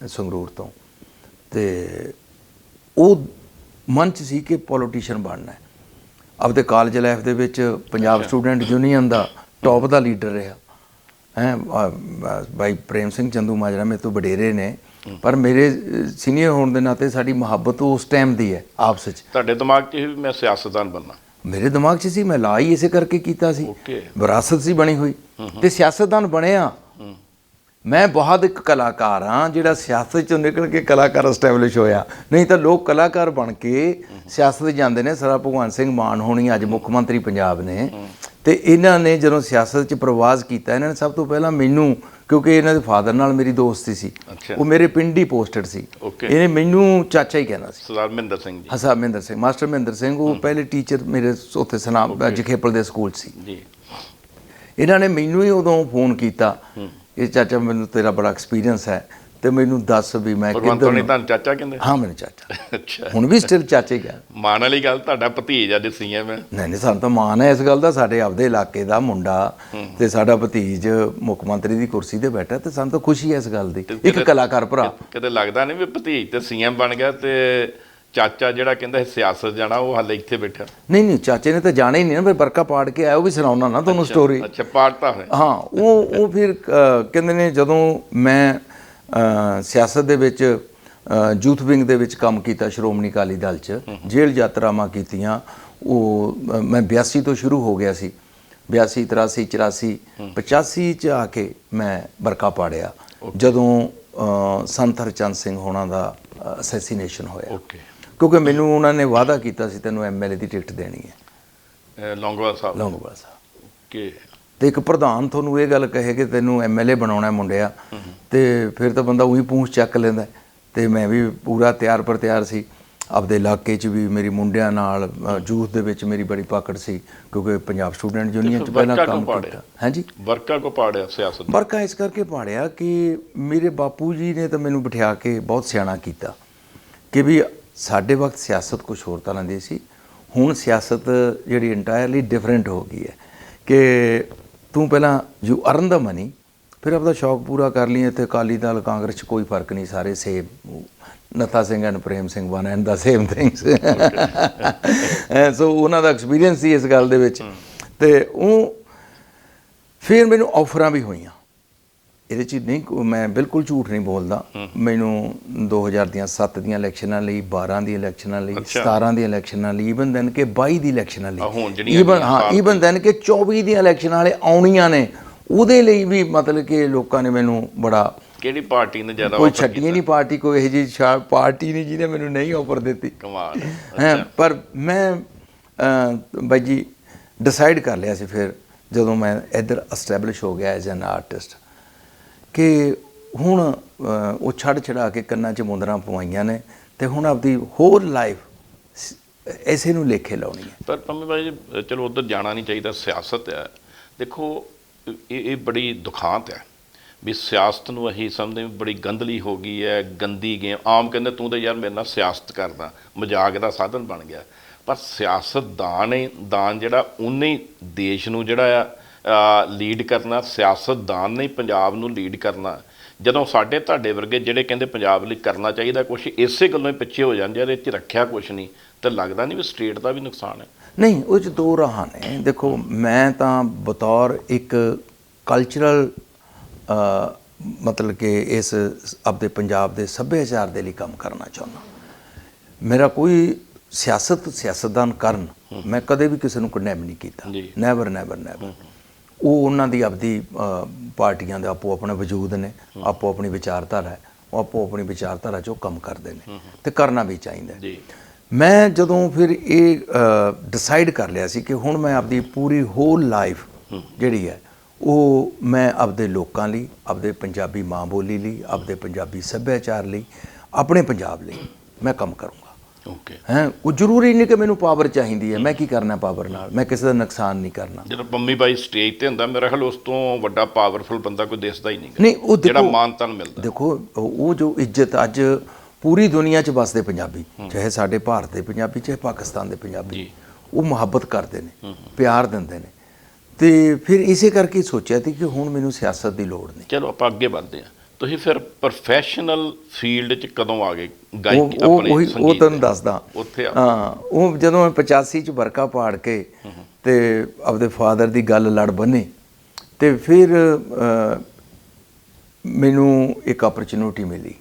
ਸੰਗਰੂਰ ਤੋਂ। ਤੇ ਉਹ ਮਨ 'ਚ ਸੀ ਕਿ ਪੋਲੀਟੀਸ਼ੀਅਨ ਬਣਨਾ ਹੈ। ਆਪਦੇ ਕਾਲਜ ਲਾਈਫ ਦੇ ਵਿੱਚ ਪੰਜਾਬ ਸਟੂਡੈਂਟ ਯੂਨੀਅਨ ਦਾ ਟੌਪ ਦਾ ਲੀਡਰ ਰਿਹਾ ਹੈ। ਬਾਈ ਪ੍ਰੇਮ ਸਿੰਘ ਚੰਦੂ ਮਾਜਰਾ ਮੇਰੇ ਤੋਂ ਵਡੇਰੇ ਨੇ, ਪਰ ਮੇਰੇ ਸੀਨੀਅਰ ਹੋਣ ਦੇ ਨਾਤੇ ਸਾਡੀ ਮੁਹੱਬਤ ਉਸ ਟਾਈਮ ਦੀ ਹੈ ਆਪਸ 'ਚ। ਤੁਹਾਡੇ ਦਿਮਾਗ 'ਚ ਵੀ ਮੈਂ ਸਿਆਸਤਦਾਨ ਬਣਨਾ? ਮੇਰੇ ਦਿਮਾਗ 'ਚ ਸੀ, ਮੈਂ ਲਾ ਹੀ ਇਸੇ ਕਰਕੇ ਕੀਤਾ ਸੀ। ਓਕੇ। ਵਿਰਾਸਤ ਸੀ ਬਣੀ ਹੋਈ ਤੇ ਸਿਆਸਤਦਾਨ ਬਣਿਆ। ਮੈਂ ਬਹੁਤ ਇੱਕ ਕਲਾਕਾਰ ਹਾਂ ਜਿਹੜਾ ਸਿਆਸਤ 'ਚੋਂ ਨਿਕਲ ਕੇ ਕਲਾਕਾਰ ਐਸਟੈਬਲਿਸ਼ ਹੋਇਆ। ਨਹੀਂ ਤਾਂ ਲੋਕ ਕਲਾਕਾਰ ਬਣ ਕੇ ਸਿਆਸਤ ਜਾਂਦੇ ਨੇ। ਸਰਦਾਰ ਭਗਵੰਤ ਸਿੰਘ ਮਾਨ ਹੋਣੀ ਅੱਜ ਮੁੱਖ ਮੰਤਰੀ ਪੰਜਾਬ ਨੇ, ਤੇ ਇਹਨਾਂ ਨੇ ਜਦੋਂ ਸਿਆਸਤ 'ਚ ਪ੍ਰਵਾਸ ਕੀਤਾ, ਇਹਨਾਂ ਨੇ ਸਭ ਤੋਂ ਪਹਿਲਾਂ ਮੈਨੂੰ, ਕਿਉਂਕਿ ਇਹਨਾਂ ਦੇ ਫਾਦਰ ਨਾਲ ਮੇਰੀ ਦੋਸਤੀ ਸੀ, ਉਹ ਮੇਰੇ ਪਿੰਡ ਹੀ ਪੋਸਟਡ ਸੀ, ਇਹਨੇ ਮੈਨੂੰ ਚਾਚਾ ਹੀ ਕਹਿਣਾ ਸੀ। ਸਰਦਾਰ ਮਹਿੰਦਰ ਸਿੰਘ ਜੀ। ਹਾਂ, ਮਹਿੰਦਰ ਸਿੰਘ, ਮਾਸਟਰ ਮਹਿੰਦਰ ਸਿੰਘ, ਉਹ ਪਹਿਲੇ ਟੀਚਰ ਮੇਰੇ ਉੱਥੇ ਸਨਾਮ ਜਖੇਪਲ ਦੇ ਸਕੂਲ ਸੀ ਜੀ। ਇਹਨਾਂ ਨੇ ਮੈਨੂੰ ਹੀ ਉਦੋਂ ਫੋਨ ਕੀਤਾ, ਇਹ ਚਾਚਾ ਮੈਨੂੰ ਤੇਰਾ ਬੜਾ ਐਕਸਪੀਰੀਅੰਸ ਹੈ ਤੇ ਮੈਨੂੰ ਦੱਸ ਵੀ ਮੈਂ ਕਿੱਧਰ। ਤੁਹਾਨੂੰ ਚਾਚਾ ਕਹਿੰਦੇ? ਹਾਂ, ਮੈਨੂੰ ਚਾਚਾ। ਅੱਛਾ। ਹੁਣ ਵੀ ਸਟਿਲ ਚਾਚੇ ਹੀ ਕਹਿੰਦੇ। ਮਾਣ ਵਾਲੀ ਗੱਲ, ਤੁਹਾਡਾ ਭਤੀਜ ਅੱਜ CM ਹੈ। ਨਹੀਂ, ਸਾਨੂੰ ਤਾਂ ਮਾਣ ਹੈ ਇਸ ਗੱਲ ਦਾ, ਸਾਡੇ ਆਪਦੇ ਇਲਾਕੇ ਦਾ ਮੁੰਡਾ ਤੇ ਸਾਡਾ ਭਤੀਜ ਮੁੱਖ ਮੰਤਰੀ ਦੀ ਕੁਰਸੀ ਤੇ ਬੈਠਾ, ਤੇ ਸਾਨੂੰ ਤਾਂ ਖੁਸ਼ੀ ਹੈ ਇਸ ਗੱਲ ਦੀ। ਇੱਕ ਕਲਾਕਾਰ ਭਰਾ। ਕਿਤੇ ਲੱਗਦਾ ਨਹੀਂ ਵੀ ਭਤੀਜ ਤੇ CM ਬਣ ਗਿਆ ਤੇ ਚਾਚਾ ਜਿਹੜਾ ਕਹਿੰਦਾ ਸਿਆਸਤ ਜਾਣਾ, ਉਹ ਹਾਲੇ ਇੱਥੇ ਬੈਠਾ? ਨਹੀਂ, ਚਾਚੇ ਨੇ ਤਾਂ ਜਾਣਾ ਹੀ ਨਹੀਂ ਨਾ। ਫਿਰ ਬਰਕਾ ਪਾੜ ਕੇ ਆਇਆ, ਉਹ ਵੀ ਸੁਣਾਉਣਾ ਨਾ ਤੁਹਾਨੂੰ ਸਟੋਰੀ। ਅੱਛਾ, ਪਾੜਤਾ ਹੋਇਆ। ਹਾਂ, ਉਹ ਫਿਰ ਕਹਿੰਦੇ ਨੇ ਜਦੋਂ ਮੈਂ ਸਿਆਸਤ ਦੇ ਵਿੱਚ ਯੂਥ ਵਿੰਗ ਦੇ ਵਿੱਚ ਕੰਮ ਕੀਤਾ ਸ਼੍ਰੋਮਣੀ ਅਕਾਲੀ ਦਲ 'ਚ, ਜੇਲ੍ਹ ਯਾਤਰਾਵਾਂ ਕੀਤੀਆਂ। ਉਹ ਮੈਂ 82 ਤੋਂ ਸ਼ੁਰੂ ਹੋ ਗਿਆ ਸੀ, 82, 83, 84, 85 'ਚ ਆ ਕੇ ਮੈਂ ਬਰਕਾ ਪਾੜਿਆ ਜਦੋਂ ਸੰਤ ਹਰਚੰਦ ਸਿੰਘ ਹੋਣਾ ਦਾ ਅਸੈਸੀਨੇਸ਼ਨ ਹੋਇਆ। ਕਿਉਂਕਿ ਮੈਨੂੰ ਉਹਨਾਂ ਨੇ ਵਾਅਦਾ ਕੀਤਾ ਸੀ ਤੈਨੂੰ MLA ਦੀ ਟਿਕਟ ਦੇਣੀ ਹੈ, ਲੌਂਗੋਵਾਲ ਸਾਹਿਬ। ਤੇ ਇੱਕ ਪ੍ਰਧਾਨ ਤੁਹਾਨੂੰ ਇਹ ਗੱਲ ਕਹੇ ਕਿ ਤੈਨੂੰ MLA ਬਣਾਉਣਾ ਮੁੰਡਿਆ, ਤੇ ਫਿਰ ਤਾਂ ਬੰਦਾ ਉਹੀ ਪੂੰਛ ਚੱਕ ਲੈਂਦਾ। ਤੇ ਮੈਂ ਵੀ ਪੂਰਾ ਤਿਆਰ ਪਰ ਤਿਆਰ ਸੀ। ਆਪਦੇ ਇਲਾਕੇ 'ਚ ਵੀ ਮੇਰੀ ਮੁੰਡਿਆਂ ਨਾਲ ਯੂਥ ਦੇ ਵਿੱਚ ਮੇਰੀ ਬੜੀ ਪਕੜ ਸੀ, ਕਿਉਂਕਿ ਪੰਜਾਬ ਸਟੂਡੈਂਟ ਯੂਨੀਅਨ 'ਚ ਪਹਿਲਾਂ ਕੰਮ ਕੀਤਾ। ਹਾਂਜੀ, ਵਰਕਾ ਕੋ ਪਾੜਿਆ ਸਿਆਸਤ? ਵਰਕਾ ਇਸ ਕਰਕੇ ਪਾੜਿਆ ਕਿ ਮੇਰੇ ਬਾਪੂ ਜੀ ਨੇ ਤਾਂ ਮੈਨੂੰ ਬਿਠਾ ਕੇ ਬਹੁਤ ਸਿਆਣਾ ਕੀਤਾ ਕਿ ਵੀ ਸਾਡੇ ਵਕਤ ਸਿਆਸਤ ਕੁਛ ਹੋਰ ਤਰ੍ਹਾਂ ਦੀ ਸੀ, ਹੁਣ ਸਿਆਸਤ ਜਿਹੜੀ ਇੰਟਾਇਰਲੀ ਡਿਫਰੈਂਟ ਹੋ ਗਈ ਹੈ ਕਿ ਤੂੰ ਪਹਿਲਾਂ ਯੂ ਅਰਨ ਦਾ ਮਨੀ, ਫਿਰ ਆਪਦਾ ਸ਼ੌਕ ਪੂਰਾ ਕਰ ਲਈ। ਇੱਥੇ ਅਕਾਲੀ ਦਲ ਕਾਂਗਰਸ 'ਚ ਕੋਈ ਫਰਕ ਨਹੀਂ, ਸਾਰੇ same. Nattha Singh and Prem Singh one and the same things. So ਉਹਨਾਂ ਦਾ ਐਕਸਪੀਰੀਅੰਸ ਸੀ ਇਸ ਗੱਲ ਦੇ ਵਿੱਚ। ਤੇ ਉਹ ਫਿਰ ਮੈਨੂੰ ਆਫਰਾਂ ਵੀ ਹੋਈਆਂ ਇਹਦੇ 'ਚ, ਨਹੀਂ ਮੈਂ ਬਿਲਕੁਲ ਝੂਠ ਨਹੀਂ ਬੋਲਦਾ। ਮੈਨੂੰ 2007 ਦੀਆਂ ਇਲੈਕਸ਼ਨਾਂ ਲਈ, 12 ਦੀਆਂ ਇਲੈਕਸ਼ਨਾਂ ਲਈ, 17 ਦੀਆਂ ਇਲੈਕਸ਼ਨਾਂ ਲਈ, ਈਵਨ ਦੈਨ ਕਿ 22 ਦੀ ਇਲੈਕਸ਼ਨਾਂ ਲਈ, ਈਵਨ ਦੈਨ ਕਿ 24 ਦੀਆਂ ਇਲੈਕਸ਼ਨਾਂ ਵਾਲੇ ਆਉਣੀਆਂ ਨੇ, ਉਹਦੇ ਲਈ ਵੀ ਮਤਲਬ ਕਿ ਲੋਕਾਂ ਨੇ ਮੈਨੂੰ ਬੜਾ। ਕਿਹੜੀ ਪਾਰਟੀ ਨੇ ਜ਼ਿਆਦਾ? ਕੋਈ ਛੱਡੀ ਨਹੀਂ ਪਾਰਟੀ, ਕੋਈ ਇਹੋ ਜਿਹੀ ਪਾਰਟੀ ਨਹੀਂ ਜਿਹਨੇ ਮੈਨੂੰ ਨਹੀਂ ਆਫਰ ਦਿੱਤੀ। ਕਮਾਲ ਹੈ। ਪਰ ਮੈਂ ਬਾਈ ਜੀ ਡਿਸਾਈਡ ਕਰ ਲਿਆ ਸੀ ਫਿਰ ਜਦੋਂ ਮੈਂ ਇੱਧਰ ਐਸਟੈਬਲਿਸ਼ ਹੋ ਗਿਆ ਐਜ਼ ਐਨ ਆਰਟਿਸਟ ਕਿ ਹੁਣ ਉਹ ਛੜਾ ਕੇ ਕੰਨਾਂ 'ਚ ਮੁੰਦਰਾਂ ਪਵਾਈਆਂ ਨੇ ਤੇ ਹੁਣ ਆਪਦੀ ਹੋਰ ਲਾਈਫ ਐਸੇ ਨੂੰ ਲੇਖੇ ਲਾਉਣੀ ਹੈ। ਪਰ ਪੰਮੀ ਬਾਈ ਜੀ, ਚਲੋ ਉੱਧਰ ਜਾਣਾ ਨਹੀਂ ਚਾਹੀਦਾ, ਸਿਆਸਤ ਹੈ। ਦੇਖੋ ਇਹ ਬੜੀ ਦੁਖਾਂਤ ਹੈ। ਵੀ ਸਿਆਸਤ ਨੂੰ ਅਸੀਂ ਸਮਝਦੇ ਵੀ ਬੜੀ ਗੰਦਲੀ ਹੋ ਗਈ ਹੈ, ਗੰਦੀ ਗੇਮ। ਆਮ ਕਹਿੰਦੇ ਤੂੰ ਤਾਂ ਯਾਰ ਮੇਰੇ ਨਾਲ ਸਿਆਸਤ ਕਰਦਾ, ਮਜ਼ਾਕ ਦਾ ਸਾਧਨ ਬਣ ਗਿਆ। ਪਰ ਸਿਆਸਤਦਾਨ ਜਿਹੜਾ ਉਹਨੇ ਹੀ ਦੇਸ਼ ਨੂੰ ਜਿਹੜਾ ਆ ਲੀਡ ਕਰਨਾ, ਸਿਆਸਤਦਾਨ ਨੇ ਪੰਜਾਬ ਨੂੰ ਲੀਡ ਕਰਨਾ। ਜਦੋਂ ਸਾਡੇ ਤੁਹਾਡੇ ਵਰਗੇ ਜਿਹੜੇ ਕਹਿੰਦੇ ਪੰਜਾਬ ਲਈ ਕਰਨਾ ਚਾਹੀਦਾ ਕੁਛ, ਇਸੇ ਗੱਲੋਂ ਹੀ ਪਿੱਛੇ ਹੋ ਜਾਂਦੇ ਆ, ਇਹਦੇ 'ਚ ਰੱਖਿਆ ਕੁਛ ਨਹੀਂ, ਤਾਂ ਲੱਗਦਾ ਨਹੀਂ ਵੀ ਸਟੇਟ ਦਾ ਵੀ ਨੁਕਸਾਨ ਹੈ? ਨਹੀਂ, ਉਹ 'ਚ ਦੋ ਰਾਹਾਂ ਨੇ। ਦੇਖੋ, ਮੈਂ ਤਾਂ ਬਤੌਰ ਇੱਕ ਕਲਚਰਲ ਮਤਲਬ ਕਿ ਇਸ ਆਪਦੇ ਪੰਜਾਬ ਦੇ ਸੱਭਿਆਚਾਰ ਦੇ ਲਈ ਕੰਮ ਕਰਨਾ ਚਾਹੁੰਦਾ। ਮੇਰਾ ਕੋਈ ਸਿਆਸਤਦਾਨ ਕਰਨ ਮੈਂ ਕਦੇ ਵੀ ਕਿਸੇ ਨੂੰ ਕੰਡੈਮ ਨਹੀਂ ਕੀਤਾ, ਨੈਵਰ ਨੈਵਰ ਨੈਵਰ। ਉਹ ਉਹਨਾਂ ਦੀ ਆਪਦੀ ਪਾਰਟੀਆਂ ਦੇ ਆਪੋ ਆਪਣੇ ਵਜੂਦ ਨੇ, ਆਪੋ ਆਪਣੀ ਵਿਚਾਰਧਾਰਾ ਹੈ, ਉਹ ਆਪੋ ਆਪਣੀ ਵਿਚਾਰਧਾਰਾ 'ਚ ਉਹ ਕੰਮ ਕਰਦੇ ਨੇ ਅਤੇ ਕਰਨਾ ਵੀ ਚਾਹੀਦਾ। ਮੈਂ ਜਦੋਂ ਫਿਰ ਇਹ ਡਿਸਾਈਡ ਕਰ ਲਿਆ ਸੀ ਕਿ ਹੁਣ ਮੈਂ ਆਪਦੀ ਪੂਰੀ ਹੋਲ ਲਾਈਫ ਜਿਹੜੀ ਹੈ ਉਹ ਮੈਂ ਆਪਦੇ ਲੋਕਾਂ ਲਈ, ਆਪਦੇ ਪੰਜਾਬੀ ਮਾਂ ਬੋਲੀ ਲਈ, ਆਪਦੇ ਪੰਜਾਬੀ ਸੱਭਿਆਚਾਰ ਲਈ, ਆਪਣੇ ਪੰਜਾਬ ਲਈ ਮੈਂ ਕੰਮ ਕਰੂੰਗਾ। ਉਹ ਜ਼ਰੂਰੀ ਨਹੀਂ ਕਿ ਮੈਨੂੰ ਪਾਵਰ ਚਾਹੀਦੀ ਹੈ। ਮੈਂ ਕੀ ਕਰਨਾ ਪਾਵਰ ਨਾਲ? ਮੈਂ ਕਿਸੇ ਦਾ ਨੁਕਸਾਨ ਨਹੀਂ ਕਰਨਾ। ਜਦੋਂ ਪੰਮੀ ਬਾਈ ਸਟੇਜ ਤੇ ਹੁੰਦਾ, ਮੇਰਾ ਖਿਆਲ ਉਸ ਤੋਂ ਵੱਡਾ ਪਾਵਰਫੁਲ ਬੰਦਾ ਕੋਈ ਦਿਸਦਾ ਹੀ ਨਹੀਂ। ਉਹ ਜਿਹੜਾ ਮਾਨਤਾਨ ਮਿਲਦਾ। ਦੇਖੋ, ਉਹ ਜੋ ਇੱਜ਼ਤ ਅੱਜ ਪੂਰੀ ਦੁਨੀਆ 'ਚ ਵੱਸਦੇ ਪੰਜਾਬੀ, ਚਾਹੇ ਸਾਡੇ ਭਾਰਤ ਦੇ ਪੰਜਾਬੀ, ਚਾਹੇ ਪਾਕਿਸਤਾਨ ਦੇ ਪੰਜਾਬੀ, ਉਹ ਮੁਹੱਬਤ ਕਰਦੇ ਨੇ, ਪਿਆਰ ਦਿੰਦੇ ਨੇ। ਤੇ ਫਿਰ ਇਸੇ ਕਰਕੇ ਸੋਚਿਆ ਸੀ ਕਿ ਹੁਣ ਮੈਨੂੰ ਸਿਆਸਤ ਦੀ ਲੋੜ ਨਹੀਂ। ਚਲੋ ਆਪਾਂ ਅੱਗੇ ਵਧਦੇ ਹਾਂ। ਤੁਸੀਂ ਫਿਰ ਪ੍ਰੋਫੈਸ਼ਨਲ ਫੀਲਡ 'ਚ ਕਦੋਂ ਆ ਗਏ ਗਾਇਕੀ ਆਪਣੇ ਸੰਗੀਤ? ਉਹ ਤੁਹਾਨੂੰ ਦੱਸਦਾ। ਉੱਥੇ ਉਹ ਜਦੋਂ ਮੈਂ 85 'ਚ ਵਰਕਾ ਪਾੜ ਕੇ ਤੇ ਆਪਦੇ ਫਾਦਰ ਦੀ ਗੱਲ ਲੜ ਬੰਨੀ, ਤੇ ਫਿਰ ਮੈਨੂੰ ਇੱਕ ਅਪਰਚੂਨਿਟੀ ਮਿਲੀ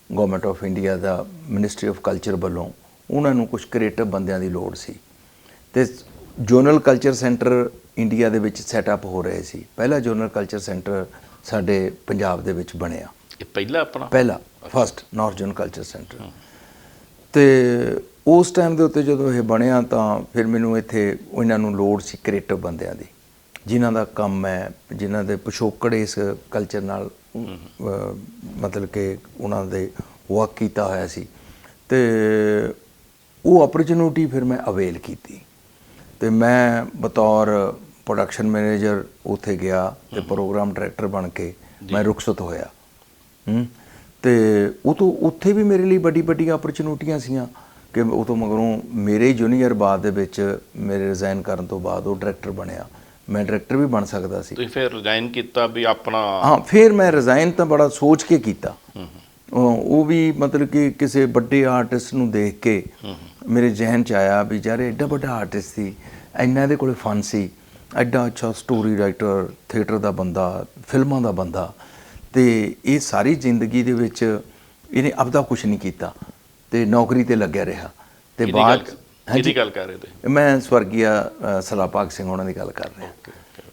government of India the, ministry of culture ਵੱਲੋਂ। ਉਹਨਾਂ ਨੂੰ ਕੁਝ ਕ੍ਰੀਏਟਿਵ ਬੰਦਿਆਂ ਦੀ ਲੋੜ ਸੀ ਤੇ ਜੋਨਲ ਕਲਚਰ ਸੈਂਟਰ ਇੰਡੀਆ ਦੇ ਵਿੱਚ ਸੈਟਅਪ ਹੋ ਰਹੇ ਸੀ। ਪਹਿਲਾ ਜੋਨਲ ਕਲਚਰ ਸੈਂਟਰ ਸਾਡੇ ਪੰਜਾਬ ਦੇ ਵਿੱਚ ਬਣਿਆ। ਇਹ ਪਹਿਲਾ first north zone culture centre. ਤੇ ਉਸ ਟਾਈਮ ਦੇ ਉੱਤੇ ਜਦੋਂ ਇਹ ਬਣਿਆ ਤਾਂ ਫਿਰ ਮੈਨੂੰ ਇੱਥੇ ਇਹਨਾਂ ਨੂੰ ਲੋੜ ਸੀ ਕ੍ਰੀਏਟਿਵ ਬੰਦਿਆਂ ਦੀ, ਜਿਨ੍ਹਾਂ ਦਾ ਕੰਮ ਹੈ, ਜਿਨ੍ਹਾਂ ਦੇ ਪਿਛੋਕੜ ਇਸ ਕਲਚਰ ਨਾਲ ਮਤਲਬ ਕਿ ਉਹਨਾਂ ਦੇ ਵਰਕ ਕੀਤਾ ਹੋਇਆ ਸੀ। ਤੇ ਉਹ ਅਪਰਚੂਨਿਟੀ ਫਿਰ ਮੈਂ ਅਵੇਲ ਕੀਤੀ ਤੇ ਮੈਂ ਬਤੌਰ ਪ੍ਰੋਡਕਸ਼ਨ ਮੈਨੇਜਰ ਉੱਥੇ ਗਿਆ ਤੇ ਪ੍ਰੋਗਰਾਮ ਡਾਇਰੈਕਟਰ ਬਣ ਕੇ ਮੈਂ ਰੁਖਸਤ ਹੋਇਆ। ਤੇ ਉਹ ਤੋਂ ਉੱਥੇ ਵੀ ਮੇਰੇ ਲਈ ਵੱਡੀਆਂ ਅਪਰਚੂਨਿਟੀਆਂ ਸੀਆਂ ਕਿ ਉਹ ਤੋਂ ਮਗਰੋਂ ਮੇਰੇ ਜੂਨੀਅਰ ਬਾਅਦ ਦੇ ਵਿੱਚ ਮੇਰੇ ਰਿਜ਼ਾਈਨ ਕਰਨ ਤੋਂ ਬਾਅਦ ਉਹ ਡਾਇਰੈਕਟਰ ਬਣਿਆ। ਮੈਂ ਡਾਇਰੈਕਟਰ ਵੀ ਬਣ ਸਕਦਾ ਸੀ। ਤੁਸੀਂ ਫਿਰ ਰਿਜ਼ਾਈਨ ਕੀਤਾ ਵੀ ਆਪਣਾ? ਹਾਂ, ਫਿਰ ਮੈਂ ਰਿਜ਼ਾਈਨ ਤਾਂ ਬੜਾ ਸੋਚ ਕੇ ਕੀਤਾ। ਉਹ ਵੀ ਮਤਲਬ ਕਿ ਕਿਸੇ ਵੱਡੇ ਆਰਟਿਸਟ ਨੂੰ ਦੇਖ ਕੇ ਮੇਰੇ ਜ਼ਿਹਨ 'ਚ ਆਇਆ ਵੀ ਯਾਰ ਐਡਾ ਵੱਡਾ ਆਰਟਿਸਟ ਸੀ, ਇੰਨਾ ਇਹਦੇ ਕੋਲ ਫਨ ਸੀ, ਐਡਾ ਅੱਛਾ ਸਟੋਰੀ ਰਾਈਟਰ, ਥੀਏਟਰ ਦਾ ਬੰਦਾ, ਫਿਲਮਾਂ ਦਾ ਬੰਦਾ, ਤੇ ਇਹ ਸਾਰੀ ਜ਼ਿੰਦਗੀ ਦੇ ਵਿੱਚ ਇਹਨੇ ਆਪਦਾ ਕੁਛ ਨਹੀਂ ਕੀਤਾ ਤੇ ਨੌਕਰੀ ਤੇ ਲੱਗਿਆ ਰਿਹਾ। ਤੇ ਬਾਅਦ ਕਿਹਦੀ ਗੱਲ ਕਰ ਰਹੇ ਤੇ? ਮੈਂ ਸਵਰਗੀਆ ਸਰਦਾਰ ਭਾਗ ਸਿੰਘ ਉਹਨਾਂ ਦੀ ਗੱਲ ਕਰ ਰਿਹਾ।